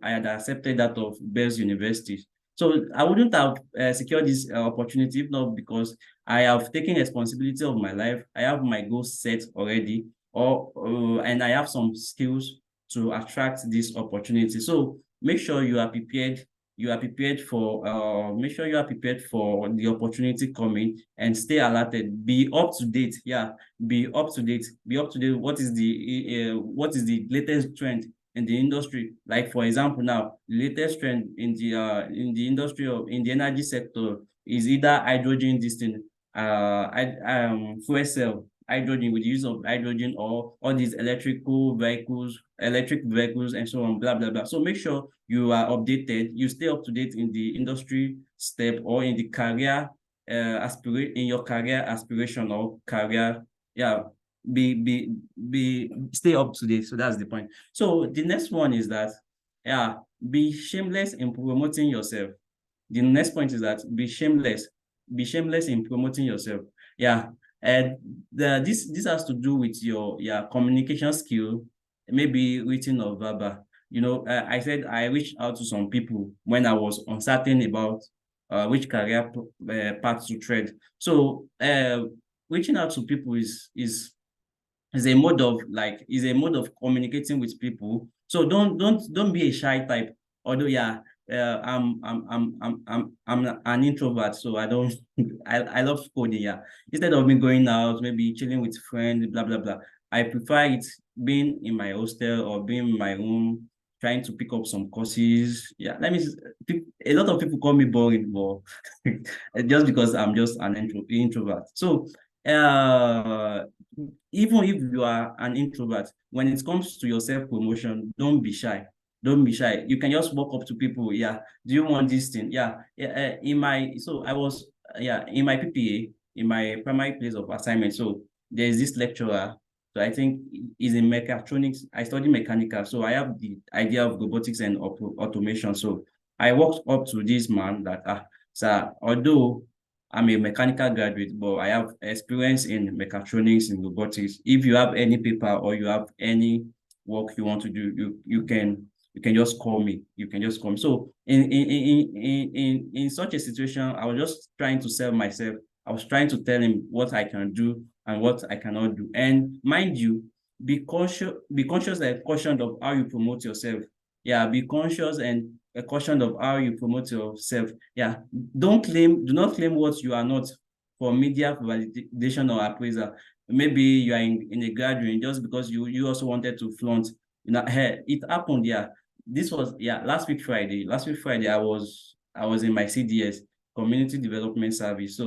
E: I had accepted that of Bells University. So I wouldn't have secured this opportunity if not because I have taken responsibility of my life. I have my goals set already, and I have some skills to attract this opportunity. So make sure you are prepared. You are prepared for. Make sure you are prepared for the opportunity coming and stay alerted. Be up to date. Yeah, be up to date. Be up to date. What is the latest trend in the industry? Like for example, now the latest trend in the industry of in the energy sector is either hydrogen, this thing, fuel cell hydrogen with the use of hydrogen or all these electric vehicles, and so on, blah blah blah. So make sure you are updated. You stay up to date in the industry step or in the career in your career aspiration or career, yeah, stay up to date. So that's the point. So the next one is that, yeah, be shameless in promoting yourself. The next point is that be shameless in promoting yourself. Yeah, and this has to do with your communication skill, maybe written or verbal. I said I reached out to some people when I was uncertain about which career path to tread. So reaching out to people is a mode of communicating with people. So don't be a shy type. Although yeah, I'm an introvert, so I don't I love coding. Yeah, instead of me going out, maybe chilling with friends, blah blah blah. I prefer it being in my hostel or being in my room, trying to pick up some courses. Yeah, a lot of people call me boring, but just because I'm just an introvert. So even if you are an introvert, when it comes to your self-promotion, don't be shy. Don't be shy. You can just walk up to people. Yeah, do you want this thing? Yeah. In my PPA, in my primary place of assignment. So there's this lecturer. So I think he's in mechatronics. I study mechanical. So I have the idea of robotics and automation. So I walked up to this man that, sir, although I'm a mechanical graduate, but I have experience in mechatronics and robotics. If you have any paper or you have any work you want to do, you can just call me. You can just call me. So in such a situation, I was just trying to sell myself. I was trying to tell him what I can do and what I cannot do. And mind you, be conscious and cautioned of how you promote yourself. Yeah, be conscious and cautioned of how you promote yourself. Yeah, do not claim what you are not for media validation or appraisal. Maybe you are in a gathering just because you also wanted to flaunt. Hey, it happened. Yeah, this was last week Friday. Last week Friday, I was in my CDS, Community Development Service.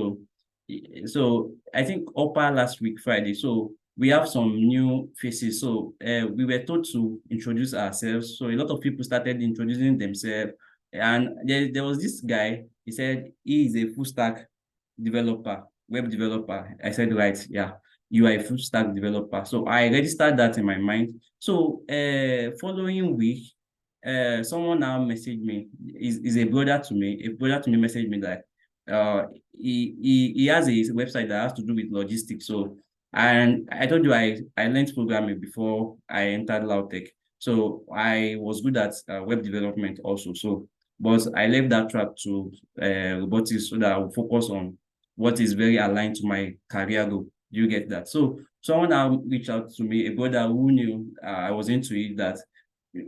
E: So I think upper last week Friday. So we have some new faces. So we were told to introduce ourselves. So a lot of people started introducing themselves. And there was this guy, he said he is a full stack developer, web developer. I said, right, yeah, you are a full stack developer. So I registered that in my mind. So following week, someone now messaged me, is a brother to me. A brother to me messaged me that he has a website that has to do with logistics. So, and I told you I learned programming before I entered Lautech. So I was good at web development also. So, but I left that track to robotics so that I will focus on what is very aligned to my career goal. Do you get that? So someone now reached out to me, a brother who knew I was into it, that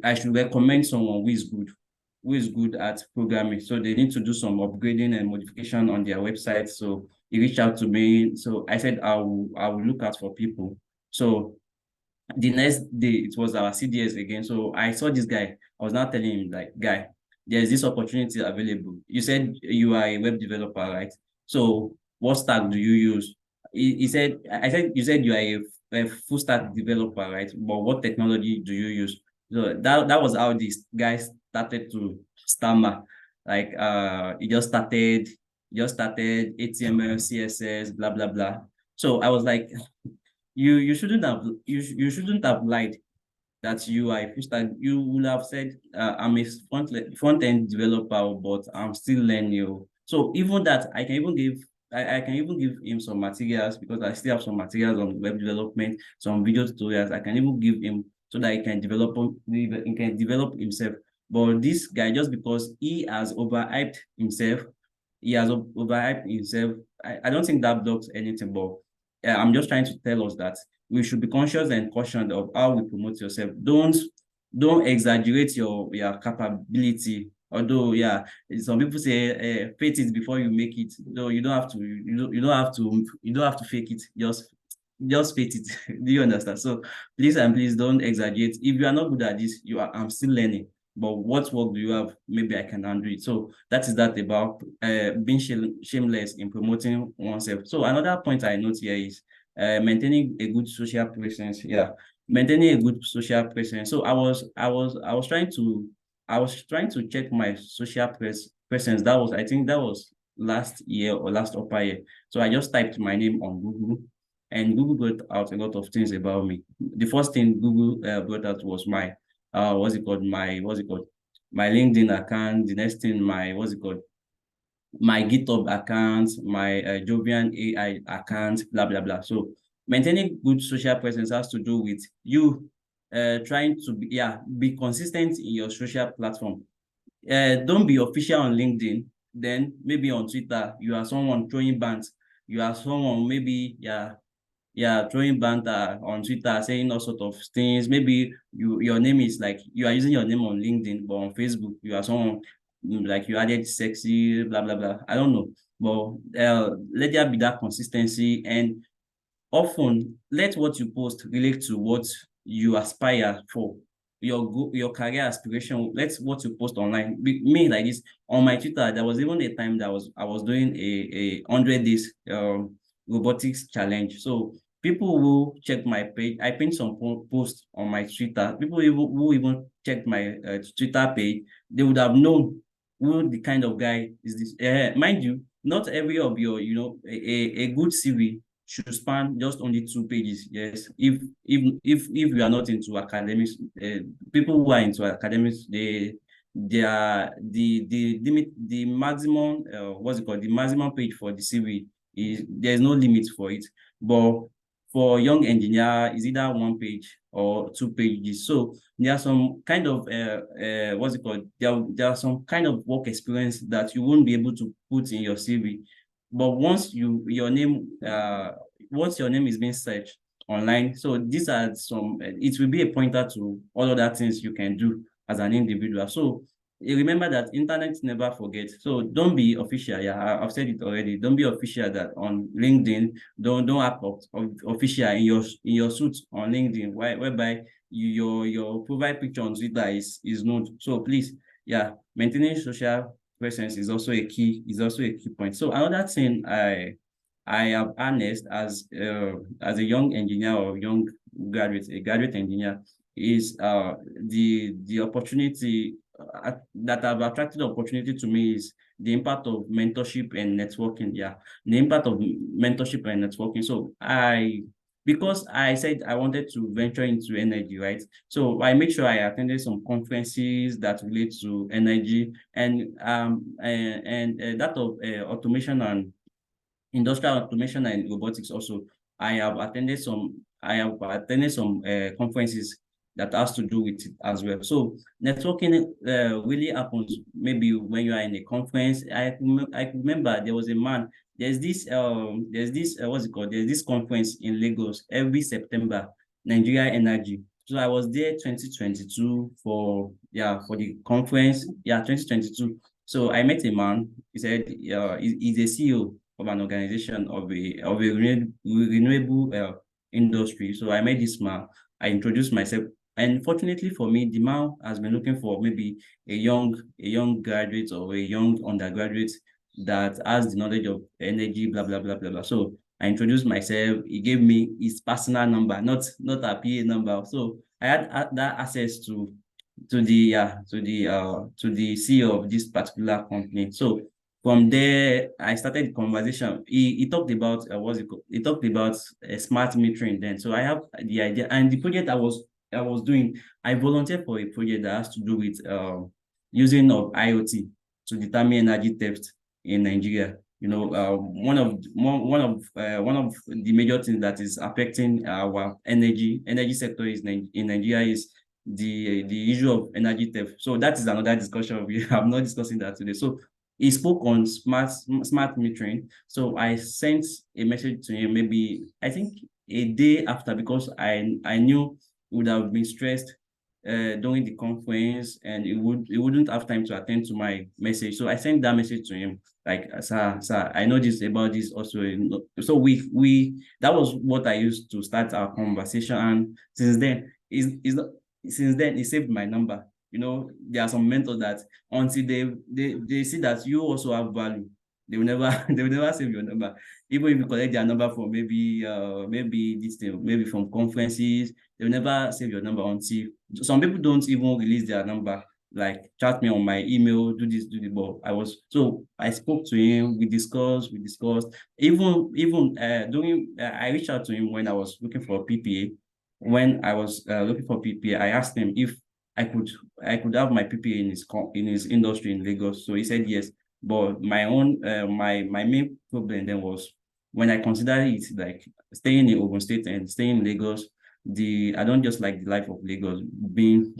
E: I should recommend someone who is good at programming. So they need to do some upgrading and modification on their website. So he reached out to me. So I said I will look out for people. So the next day it was our CDS again. So I saw this guy. I was not telling him, like, guy, there's this opportunity available. You said you are a web developer, right? So what stack do you use? He said, I said, you said you are a full stack developer, right? But what technology do you use? So that was how this guy started to stammer. Like he just started HTML, CSS, blah blah blah. So I was like, you shouldn't have lied that you are a full stack. You would have said, I'm a front end developer, but I'm still learning. So even that, I can even give him some materials, because I still have some materials on web development, some video tutorials. I can even give him so that he can develop himself. But this guy, just because he has overhyped himself, I don't think that blocks anything, but I'm just trying to tell us that we should be conscious and cautioned of how we promote yourself. Don't exaggerate your capability. Although, yeah, some people say, faith it before you make it. Though you don't have to, you don't have to fake it. Just faith it. Do you understand? So please and please don't exaggerate. If you are not good at this, I'm still learning. But what work do you have? Maybe I can handle it. So that is that about being shameless in promoting oneself. So another point I note here is maintaining a good social presence. Yeah, maintaining a good social presence. So I was trying to check my social presence. I think that was last year or last upper year. So I just typed my name on Google, and Google brought out a lot of things about me. The first thing Google brought out was my my LinkedIn account. The next thing, my GitHub account, my Jovian AI account, blah blah blah. So maintaining good social presence has to do with you trying to be consistent in your social platform. Don't be official on LinkedIn. Then maybe on Twitter, you are someone throwing bans. You are someone, maybe, throwing banter on Twitter, saying all sort of things. Maybe your name is like, you are using your name on LinkedIn, but on Facebook you are someone, like, you added sexy, blah blah blah. I don't know, but let there be that consistency, and often let what you post relate to what you aspire for, your career aspiration. Let what you post online me, like this. On my Twitter, there was even a time that I was doing a 100 days robotics challenge. So people who check my page, I pinned some posts on my Twitter. People who even checked my Twitter page, they would have known who the kind of guy is this. Mind you, not every of your, a good CV should span just only 2 pages. Yes, if you are not into academics, people who are into academics, they are the limit, the maximum, what's it called, the maximum page for the CV is, there's no limit for it. But for young engineer, is either 1 page or 2 pages. So there are some kind of what's it called? There are some kind of work experience that you won't be able to put in your CV. But once your name is being searched online, so these are some, it will be a pointer to all other things you can do as an individual. So remember that internet never forgets. So don't be official. Yeah, I've said it already. Don't be official that on LinkedIn. Don't act official in your suit on LinkedIn, whereby your profile picture on Twitter is known. So please, maintaining social presence is also a key point. So another thing I have harnessed as a young engineer or young graduate engineer is the opportunity that have attracted the opportunity to me is the impact of mentorship and networking. Yeah, the impact of mentorship and networking. So because I said I wanted to venture into energy, right? So I made sure I attended some conferences that relate to energy, and that of automation and industrial automation and robotics also. I have attended some conferences that has to do with it as well. So networking really happens maybe when you are in a conference. I remember there was a man. There's this what's it called? There's this conference in Lagos every September, Nigeria Energy. So I was there 2022 for the conference. 2022. So I met a man. He said he's a CEO of an organization of a renewable industry. So I met this man. I introduced myself. And fortunately for me, the man has been looking for maybe a young graduate or a young undergraduate that has the knowledge of energy, blah, blah, blah, blah, blah. So I introduced myself. He gave me his personal number, not a PA number. So I had that access to the CEO of this particular company. So from there, I started the conversation. He talked about what's it called? He talked about smart metering then. So I have the idea, and the project I was doing, I volunteered for a project that has to do with using of IoT to determine energy theft in Nigeria. One of the major things that is affecting our energy sector in Nigeria is the issue of energy theft. So that is another discussion. I'm not discussing that today. So he spoke on smart metering. So I sent a message to him, maybe I think a day after, because I knew he would have been stressed during the conference, and he wouldn't have time to attend to my message. So I sent that message to him, like, sir, I know this about this also. So we that was what I used to start our conversation, and since then he saved my number. There are some mentors that until they see that you also have value, they will never they will never save your number. Even if you collect their number from maybe this thing, maybe from conferences, they will never save your number until some people don't even release their number, like chat me on my email, do this, do the ball. I spoke to him, we discussed. Even during I reached out to him when I was looking for a PPA. When I was looking for PPA, I asked him if I could have my PPA in his industry in Lagos. So he said yes. But my main problem then was when I consider it, like staying in Ogun State and staying in Lagos, I don't just like the life of Lagos, being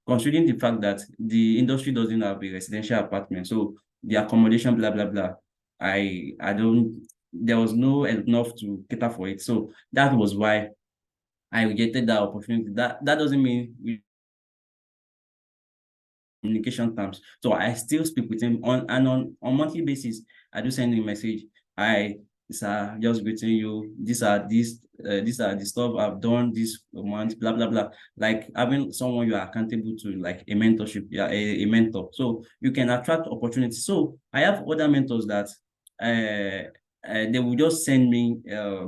E: considering the fact that the industry doesn't have a residential apartment. So the accommodation, blah blah blah. I don't There was no enough to cater for it. So that was why I rejected that opportunity. That doesn't mean we communication terms. So I still speak with him on monthly basis. I do send him a message. Sir, just greeting you. These are the stuff I've done this month, blah blah blah. Like having someone you are accountable to, like a mentorship, a mentor. So you can attract opportunities. So I have other mentors that they will just send me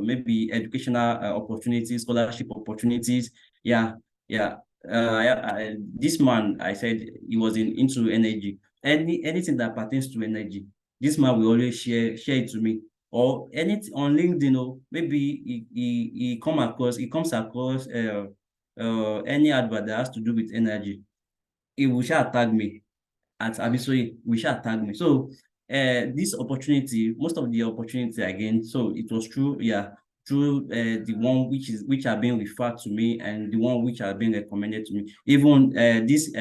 E: maybe educational opportunities, scholarship opportunities. Yeah, yeah. This man, I said he was into energy. Anything that pertains to energy, this man will always share it to me. Or anything on LinkedIn, maybe he comes across any advert that has to do with energy. He will shall tag me at Abisoye, we shall tag me. So this opportunity, most of the opportunity again, so it was through the one which are being referred to me and the one which are being recommended to me. Even this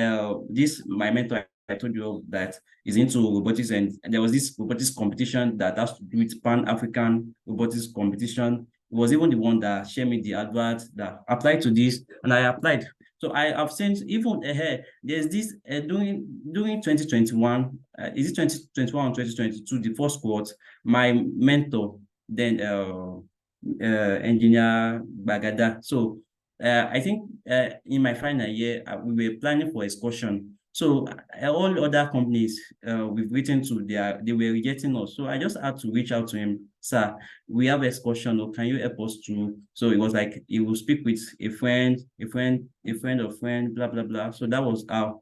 E: my mentor I told you that is into robotics, and there was this robotics competition that has to do with Pan-African robotics competition. It was even the one that shared me the advert that applied to this, and I applied. So I have seen even ahead. There's this during 2021. Is it 2021 or 2022? The first cohort. My mentor then engineer Bagada. So I think in my final year we were planning for excursion. So all other companies we've written to, they were rejecting us. So I just had to reach out to him, sir. We have excursion, or can you help us to? So it was like he will speak with a friend, of friend, blah blah blah. So that was how.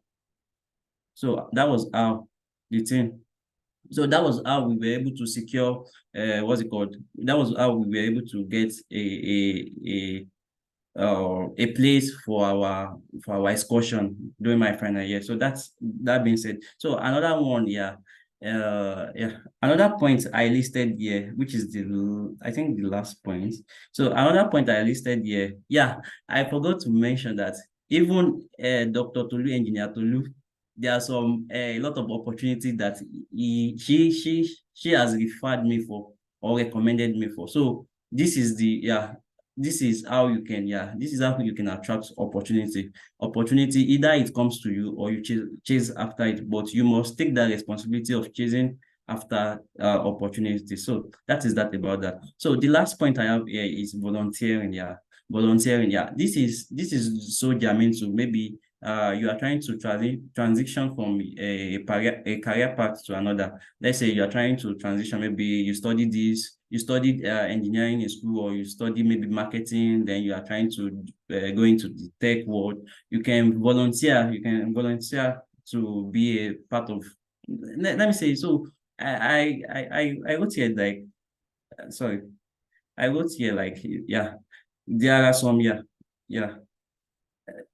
E: So that was how the thing. So that was how we were able to secure what's it called? That was how we were able to get a place for our excursion during my final year. So that being said. So another one, another point I listed here, which is I think the last point. So another point I listed here, I forgot to mention that even Dr. Tolu, Engineer Tolu, there are a lot of opportunities that she has referred me for or recommended me for. So this is this is how you can, this is how you can attract opportunity. Either it comes to you or you chase after it, but you must take that responsibility of chasing after opportunity. So that is that about that. So the last point I have here is volunteering. Volunteering. This is so germane to maybe you are trying to transition from a career path to another. Let's say you are trying to transition, maybe you studied engineering in school, or you study maybe marketing, then you are trying to go into the tech world. You can volunteer to be a part of, let me say, so I wrote here like, sorry, I wrote here like, there are some,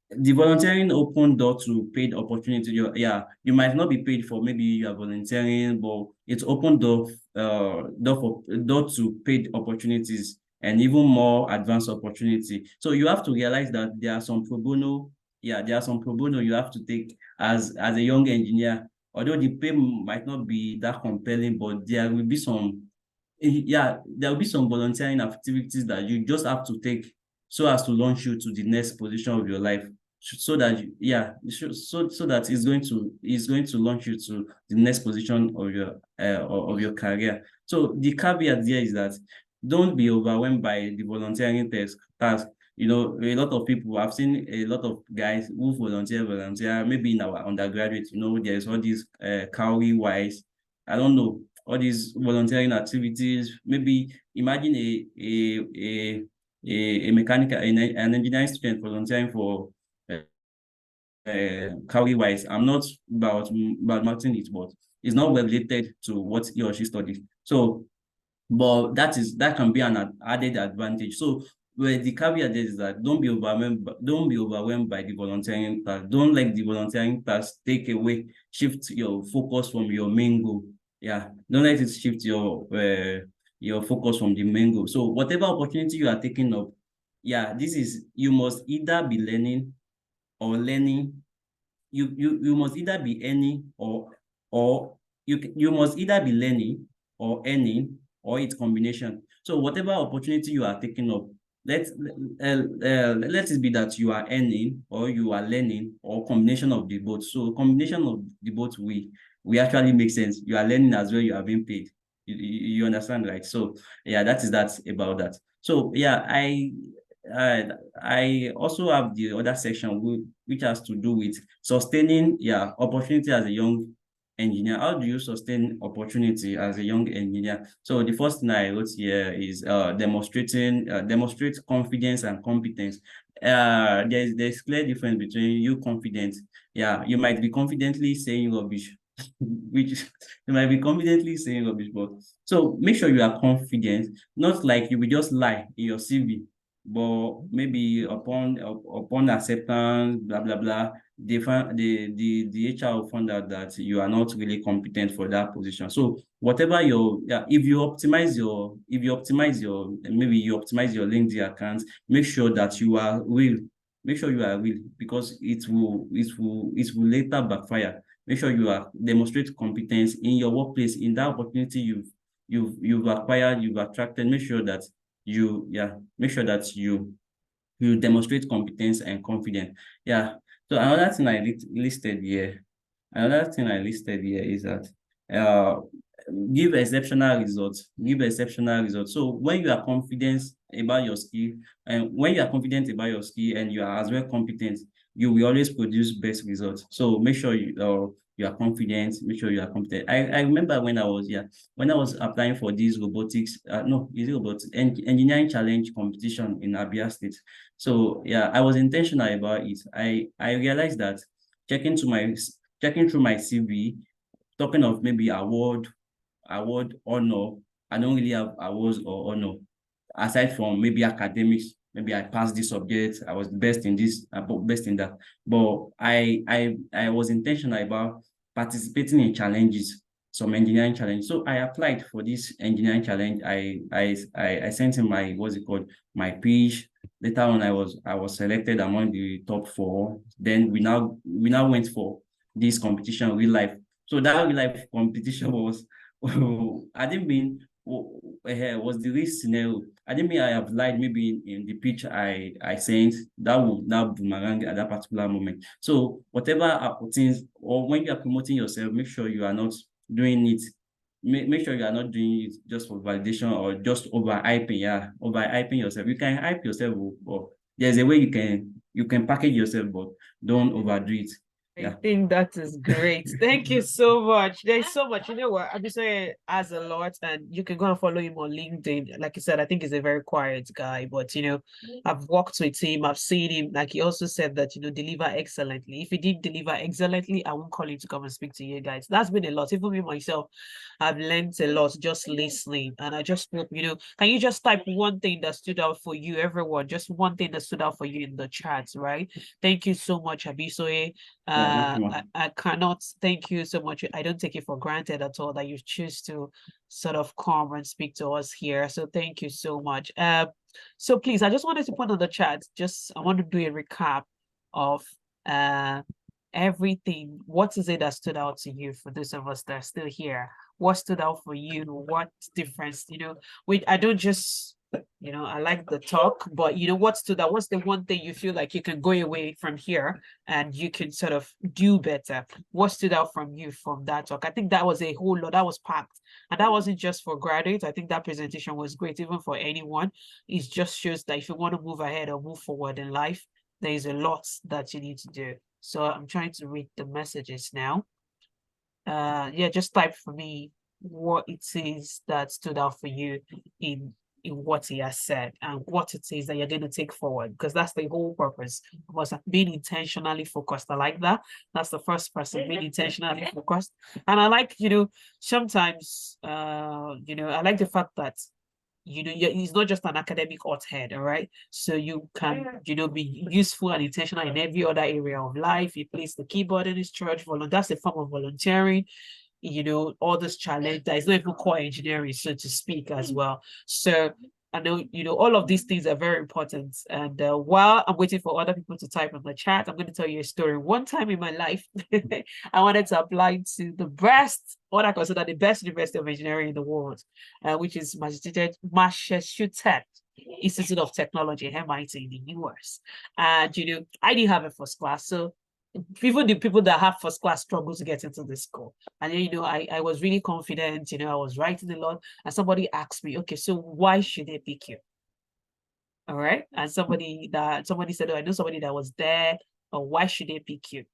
E: the volunteering open door to paid opportunity. You might not be paid for maybe you are volunteering, but it's open door to paid opportunities and even more advanced opportunity. So you have to realize that there are some pro bono, you have to take as a young engineer. Although the pay might not be that compelling, but there will be some volunteering activities that you just have to take so as to launch you to the next position of your life, so that so that it's going to launch you to the next position of your career. So the caveat there is that don't be overwhelmed by the volunteering task. You know, a lot of people, I've seen a lot of guys who volunteer, maybe in our undergraduate, you know, there's all these cowrie wise, I don't know, all these volunteering activities. Maybe imagine a mechanical, an engineering student volunteering for career wise. I'm not about marketing it, but it's not well related to what he or she studied. So, but that can be an added advantage. So where the caveat is that don't be overwhelmed by the volunteering task. Don't let the volunteering task shift your focus from your main goal. Don't let it shift your focus from the main goal. So whatever opportunity you are taking up, you must either be learning or learning. You must either be earning or you must either be learning or earning, or its combination. So whatever opportunity you are taking up, let it be that you are earning or you are learning, or combination of the both. So combination of the both we actually make sense. You are learning as well, you are being paid. You understand, right? So that is about that. So I also have the other section which has to do with sustaining opportunity as a young engineer. How do you sustain opportunity as a young engineer? So the first thing I wrote here is demonstrate confidence and competence. There's clear difference between you confident. You might be confidently saying rubbish, which you might be confidently saying rubbish, but so make sure you are confident, not like you will just lie in your CV, but maybe upon acceptance, blah blah blah, the HR will find out that you are not really competent for that position. So whatever if you optimize your maybe you optimize your LinkedIn account, make sure that you are real. Make sure you are real, because it will later backfire. Make sure you are demonstrate competence in your workplace, in that opportunity you've acquired, you've attracted. Make sure that you demonstrate competence and confidence. So another thing I listed here is that give exceptional results. So when you are confident about your skill, and when you are confident about your skill and you are as well competent, you will always produce best results. So make sure you are confident. Make sure you are competent. I remember when I was applying for this robotics, engineering challenge competition in Abia State. So I was intentional about it. I realized that checking through my CV, talking of maybe award, honor, I don't really have awards or honor aside from maybe academics. Maybe I passed this subject, I was best in this, best in that. But I was intentional about participating in challenges, some engineering challenge. So I applied for this engineering challenge. I sent in my pitch. Later on, I was selected among the top 4. Then we now went for this competition, real life. So that real life competition was, I didn't mean was the real scenario. I didn't mean I have lied maybe in the pitch I sent, that will now boomerang at that particular moment. So whatever things, or when you are promoting yourself, make sure you are not doing it. Make sure you are not doing it just for validation or just overhyping. Yeah, overhyping yourself. You can hype yourself, but there's a way you can package yourself, but don't overdo it.
A: I think that is great. Thank you so much. There's so much. You know what? Abisoye has a lot, and you can go and follow him on LinkedIn. Like you said, I think he's a very quiet guy, but I've worked with him. I've seen him. Like he also said that deliver excellently. If he did deliver excellently, I won't call him to come and speak to you guys. That's been a lot. Even me myself, I've learned a lot just listening. And I just hope can you just type one thing that stood out for you, everyone? Just one thing that stood out for you in the chat, right? Thank you so much, Abisoye. I cannot thank you so much. I don't take it for granted at all that you choose to sort of come and speak to us here. So thank you so much. So please, I just wanted to put on the chat, I want to do a recap of everything. What is it that stood out to you for those of us that are still here? What stood out for you? What difference, I don't just I like the talk, but what stood out? What's the one thing you feel like you can go away from here and you can sort of do better? What stood out from you from that talk? I think that was a whole lot. That was packed. And that wasn't just for graduates. I think that presentation was great, even for anyone. It just shows that if you want to move ahead or move forward in life, there is a lot that you need to do. So I'm trying to read the messages now. Yeah, just type for me what it is that stood out for you in what he has said and what it is that you're going to take forward, because that's the whole purpose of us being intentionally focused. I like that. That's the first person, being intentionally focused. And I like, sometimes, I like the fact that he's not just an academic hothead, all right? So you can, be useful and intentional in every other area of life. He plays the keyboard in his church. That's a form of volunteering. All this challenge that is not even core engineering, so to speak, as well. So I know, all of these things are very important. And while I'm waiting for other people to type in the chat, I'm going to tell you a story. One time in my life, I wanted to apply to what I consider the best university of engineering in the world, which is Massachusetts Institute of Technology, MIT, in the US. And, I didn't have a first class. So even the people that have first class struggle to get into this school. And then, I was really confident, I was writing a lot, and somebody asked me, okay, so why should they pick you? All right. And somebody said, oh, I know somebody that was there, or why should they pick you?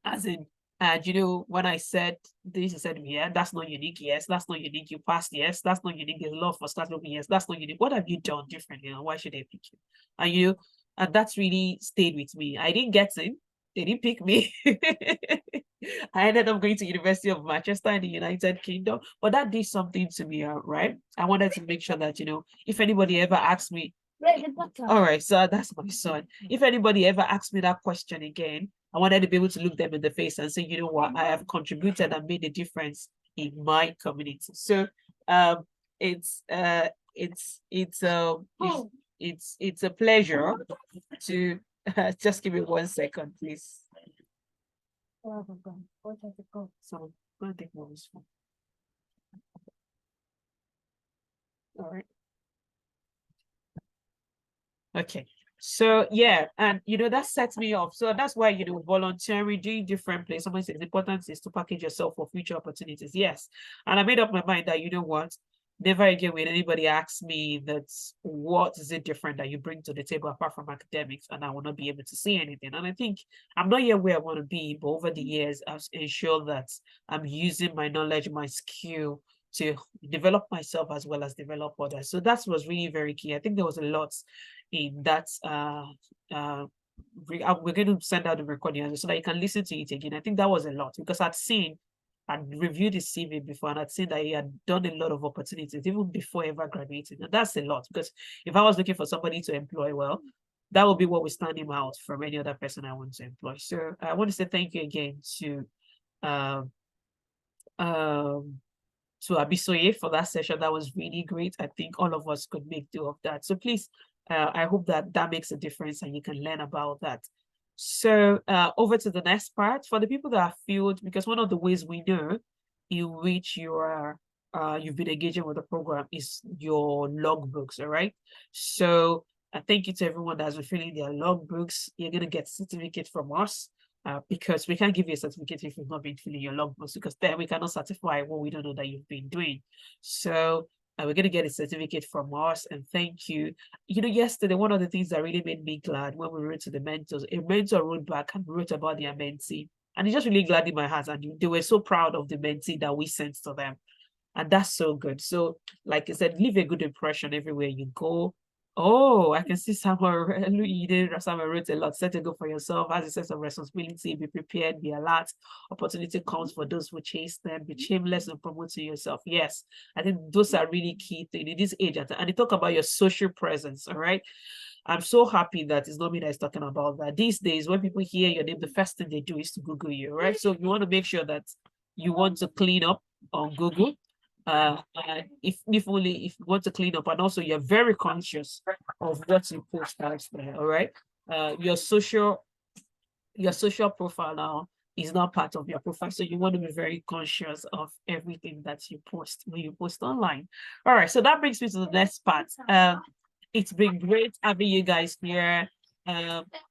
A: As in, and when I said this, he said, yeah, that's not unique. Yes, that's not unique. You passed. Yes, that's not unique. There's a lot of first class people. Yes, that's not unique. What have you done differently? Why should they pick you? And and that's really stayed with me. I didn't get in. They didn't pick me. I ended up going to University of Manchester in the United Kingdom, but that did something to me, right? I wanted to make sure that, if anybody ever asks me, all right, so that's my son. If anybody ever asks me that question again, I wanted to be able to look them in the face and say, you know what, I have contributed and made a difference in my community. So it's a pleasure to just give me 1 second, please. So I'm going to take more this one. All right. Okay. So yeah, and that sets me off. So that's why volunteering, doing different places. Somebody says the importance is to package yourself for future opportunities. Yes. And I made up my mind that what? Never again will anybody ask me that what is it different that you bring to the table apart from academics, and I will not be able to see anything. And I think I'm not yet where I want to be, but over the years I've ensured that I'm using my knowledge, my skill to develop myself as well as develop others. So that was really very key. I think there was a lot in that. We're going to send out the recording so that you can listen to it again. I think that was a lot because I'd reviewed his CV before, and I'd seen that he had done a lot of opportunities even before ever graduating. And that's a lot, because if I was looking for somebody to employ, well, that would be what would stand him out from any other person I want to employ. So I want to say thank you again to Abisoye for that session. That was really great. I think all of us could make do of that. So please, I hope that makes a difference and you can learn about that. So over to the next part for the people that are field, because one of the ways we know in which you are you've been engaging with the program is your logbooks, all right? So thank you to everyone that's been filling their logbooks. You're going to get a certificate from us because we can't give you a certificate if you've not been filling your logbooks, because then we cannot certify what we don't know that you've been doing. So we're going to get a certificate from us, and thank you. You know, yesterday, one of the things that really made me glad when we wrote to the mentors, a mentor wrote back and wrote about their mentee, and it just really gladdened my heart, and they were so proud of the mentee that we sent to them. And that's so good. So, like I said, leave a good impression everywhere you go. Oh, I can see Samuel wrote a lot. Set a goal for yourself, as a sense of responsibility, be prepared, be alert. Opportunity comes for those who chase them, be shameless and promoting yourself. Yes, I think those are really key things in this age. And they talk about your social presence, all right? I'm so happy that it's not me that is talking about that. These days, when people hear your name, the first thing they do is to Google you, right? So you want to make sure that you want to clean up on Google. If you want to clean up, and also you're very conscious of what you post out there, all right? Your social profile now is not part of your profile, so you want to be very conscious of everything that you post when you post online. All right, so that brings me to the next part. It's been great having you guys here.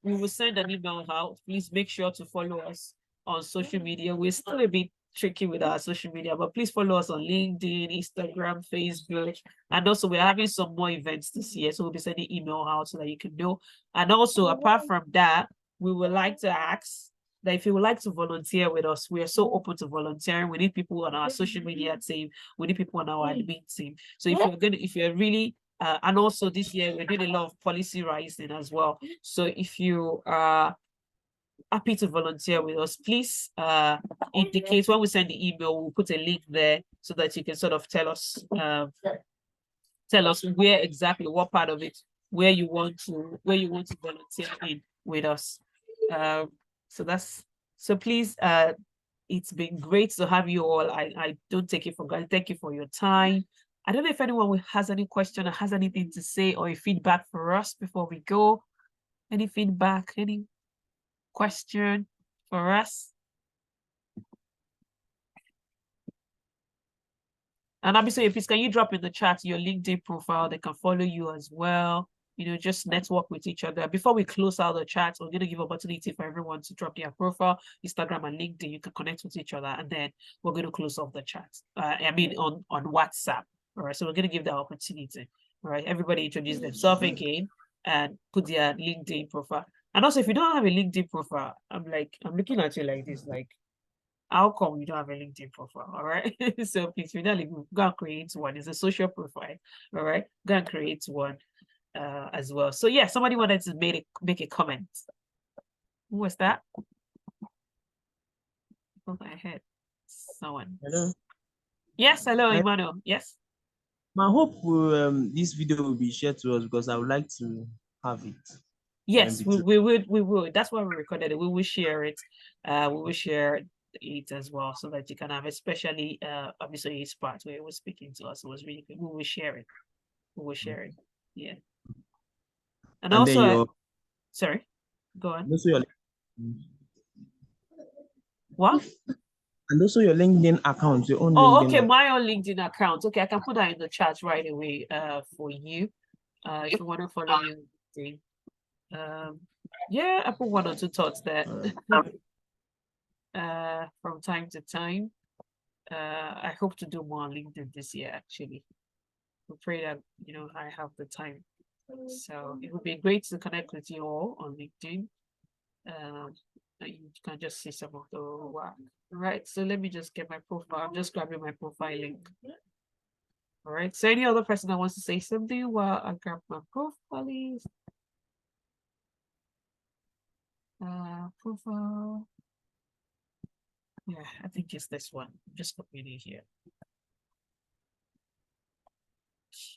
A: We will send an email out. Please make sure to follow us on social media. We're still a bit tricky with our social media, but please follow us on LinkedIn, Instagram, Facebook, and also we're having some more events this year, so we'll be sending email out so that you can know. And also, apart from that, we would like to ask that if you would like to volunteer with us, we are so open to volunteering. We need people on our social media team. We need people on our admin team. So if you're really and also this year we're doing a lot of policy writing as well. So if you are happy to volunteer with us, please indicate. When we send the email, we'll put a link there so that you can sort of tell us where exactly, what part of it, where you want to volunteer in with us. So please, it's been great to have you all. I don't take it for granted. Thank you for your time. I don't know if anyone has any question or has anything to say or a feedback for us before we go. Any feedback, any question for us? And obviously, please, can you drop in the chat your LinkedIn profile? They can follow you as well. You know, just network with each other. Before we close out the chat, we're going to give opportunity for everyone to drop their profile, Instagram and LinkedIn. You can connect with each other, and then we're going to close off the chat. On WhatsApp. All right, so we're going to give that opportunity. All right, everybody introduce themselves again and put their LinkedIn profile. And also, if you don't have a LinkedIn profile, I'm looking at you like this, like, how come you don't have a LinkedIn profile? All right. So please, finally, go and create one. It's a social profile. All right. Go and create one as well. So yeah, somebody wanted to make a comment. Who was that? Oh, I heard someone.
F: Hello.
A: Yes, hello, Emmanuel. Yes.
F: I hope this video will be shared to us because I would like to have it.
A: Yes, we would. That's why we recorded it. We will share it. We will share it as well so that you can have, especially obviously his part where he was speaking to us. It was really good. We will share it. We will share it. Yeah. And also, sorry, go on.
F: Also your,
A: what?
F: And also your LinkedIn account, your own.
A: Oh,
F: LinkedIn
A: okay,
F: account.
A: my own LinkedIn account. Okay, I can put that in the chat right away for you. If you want to follow me. Yeah, I put 1 or 2 thoughts there. From time to time. I hope to do more on LinkedIn this year, actually. We pray that, I have the time. So it would be great to connect with you all on LinkedIn. You can just see some of the work. All right, so let me just get my profile. I'm just grabbing my profile link. All right, so any other person that wants to say something while I grab my profile is profile. Yeah, I think it's this one. Just copying it here.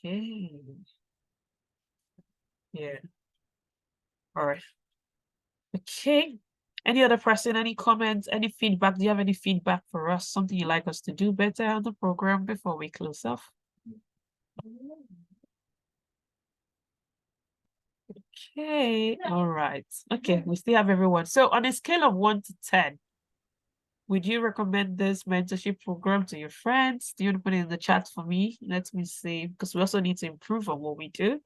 A: Okay. Yeah. All right. Okay. Any other person, any comments, any feedback? Do you have any feedback for us? Something you'd like us to do better on the program before we close off? Okay. All right. Okay. We still have everyone. So on a scale of 1 to 10, Would you recommend this mentorship program to your friends? Do you want to put it in the chat for me? Let me see, because we also need to improve on what we do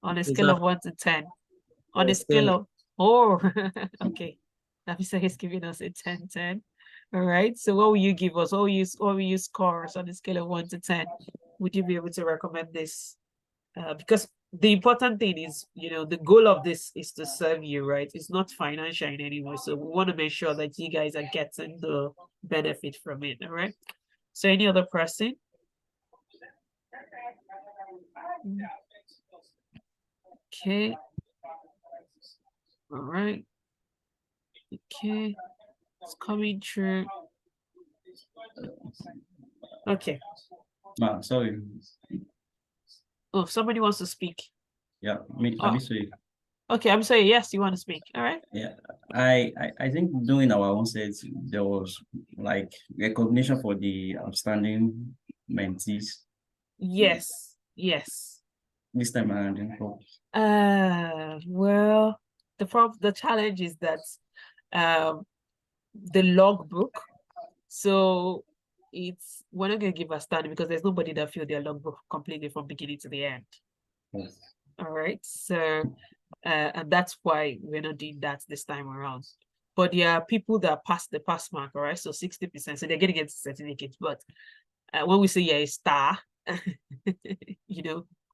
A: on a scale of 1 to 10. On a scale of, oh, okay. Let me say he's giving us a 10. All right. So what will you give us? What will you score us on a scale of 1 to 10? Would you be able to recommend this? Because the important thing is, the goal of this is to serve you, right? It's not financial in any way. So we want to make sure that you guys are getting the benefit from it. All right. So any other person? Okay. All right. Okay. It's coming through. Okay.
E: Sorry.
A: Oh, somebody wants to speak.
E: Yeah, Abisoye.
A: Okay, I'm sorry. Yes, you want to speak. All right.
E: Yeah, I think doing our own sets, there was like recognition for the outstanding mentees.
A: Yes. Yes.
E: This time around.
A: Well, the challenge is that the logbook. So we're not gonna give a standing because there's nobody that filled their logbook completely from beginning to the end.
E: Yes.
A: All right. So and that's why we're not doing that this time around. But there are people that pass the pass mark, all right? So 60%. So they're getting a certificate. But when we say you're a star,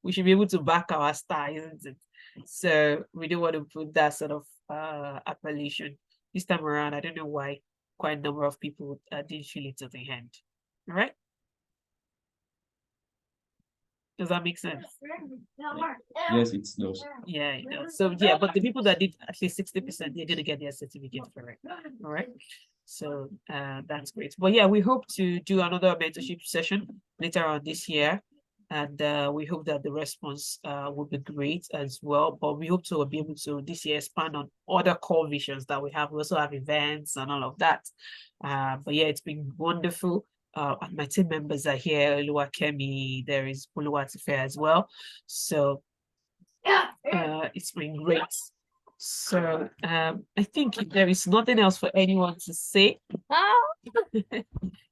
A: we should be able to back our star, isn't it? So we don't want to put that sort of appellation. This time around, I don't know why quite a number of people didn't feel it to the end. All right? Does that make sense?
E: Yes, it does.
A: Yeah, it does. So yeah, but the people that did at least 60%, they're gonna get their certificate for it. All right. So that's great. But yeah, we hope to do another mentorship session later on this year. And we hope that the response will be great as well. But we hope to be able to this year expand on other core visions that we have. We also have events and all of that. But yeah, it's been wonderful. And my team members are here. Oluwakemi, there is Oluwatife as well. So it's been great. So I think if there is nothing else for anyone to say,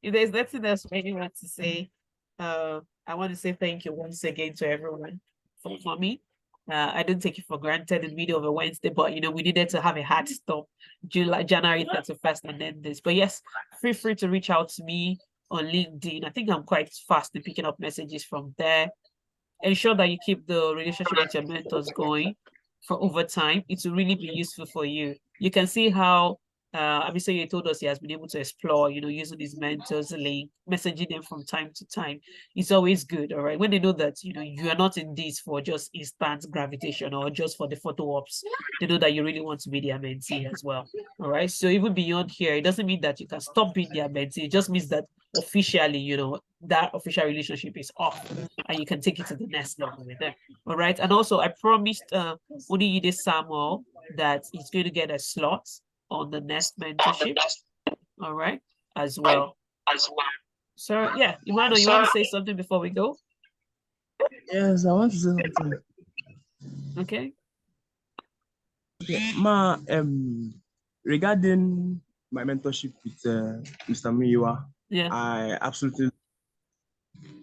A: if there's nothing else for anyone to say, I want to say thank you once again to everyone for coming. I don't take it for granted in the middle of a Wednesday, but we needed to have a hard stop January 31st and then this. But yes, feel free to reach out to me on LinkedIn. I think I'm quite fast in picking up messages from there. Ensure that you keep the relationship with your mentors going for over time. It will really be useful for you. You can see how Abisoye told us he has been able to explore, using his mentors link, messaging them from time to time. It's always good, all right? When they know that, you are not in this for just instant gravitation or just for the photo ops, they know that you really want to be their mentee as well, all right? So even beyond here, it doesn't mean that you can stop being their mentee. It just means that officially, that official relationship is off and you can take it to the next level with them, all right? And also, I promised Oniyide Samuel that he's going to get a slot on the next mentorship, all right, as well. So yeah, Emmanuel, you want to say something before we go?
F: Yes, I want to say something.
A: Okay.
C: Regarding my mentorship with Mr. Miwa,
A: Yeah.
C: I absolutely,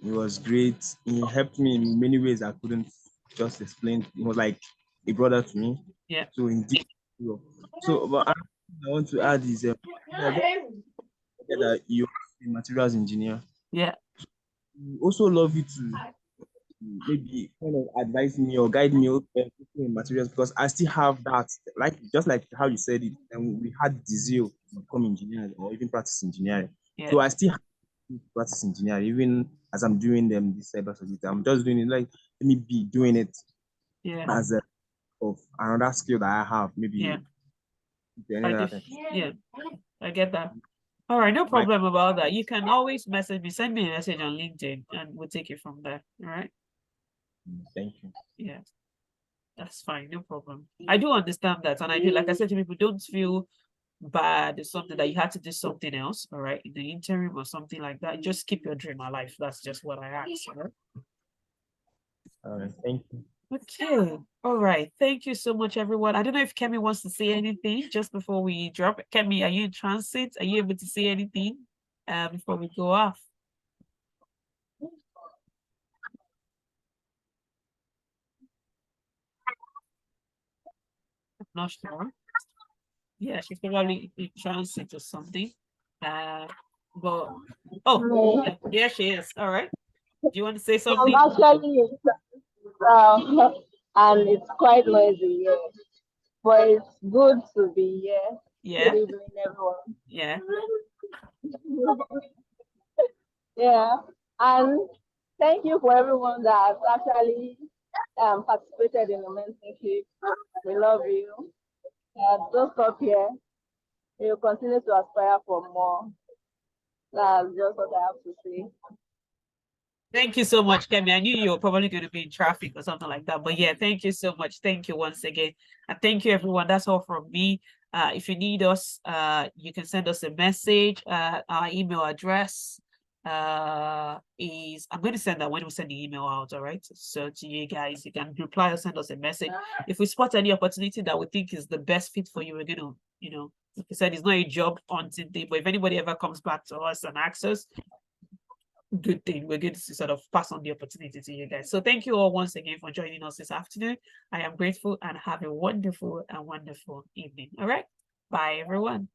C: it was great. He helped me in many ways I couldn't just explain. He was like a brother to me.
A: Yeah.
C: So indeed, so but I want to add is that you're a materials engineer.
A: Yeah.
C: We also love you to maybe kind of advise me or guide me in materials because I still have that, like just like how you said it, and we had the zeal to become engineers or even practice engineering.
A: Yeah.
C: So I still have to practice engineering, even as I'm doing them this cybersecurity. I'm just doing it like let me be doing it as a of another skill that I have. Maybe
A: yeah, I get that. All right, no problem about that. You can always message me, send me a message on LinkedIn, and we'll take it from there. All right.
C: Thank you.
A: Yeah, that's fine, no problem. I do understand that, and I do, like I said to people, don't feel bad. It's something that you had to do something else, all right, in the interim or something like that. Just keep your dream alive. That's just what I ask. All right.
C: All right, thank you.
A: Okay. All right. Thank you so much, everyone. I don't know if Kemi wants to say anything just before we drop. Kemi, are you in transit? Are you able to say anything before we go off? I'm not sure. Yeah, she's probably in transit or something. But oh, yeah, she is. All right. Do you want to say something?
D: I'm actually and it's quite noisy here, but it's good to be here.
A: Yeah.
D: Good evening, everyone.
A: Yeah.
D: Yeah, and thank you for everyone that has actually participated in the mentorship. We love you. Don't stop here. You'll continue to aspire for more. That's just what I have to say.
A: Thank you so much, Kemi. I knew you were probably going to be in traffic or something like that. But yeah, thank you so much. Thank you once again. And thank you, everyone. That's all from me. If you need us, you can send us a message. Our email address is, I'm going to send that when we send the email out, all right? So to you guys, you can reply or send us a message. If we spot any opportunity that we think is the best fit for you, we're going to, you know, like I said, it's not a job hunting thing, but if anybody ever comes back to us and asks us, good thing, we're going to sort of pass on the opportunity to you guys. So thank you all once again for joining us this afternoon. I am grateful and have a wonderful and wonderful evening. All right. Bye, everyone.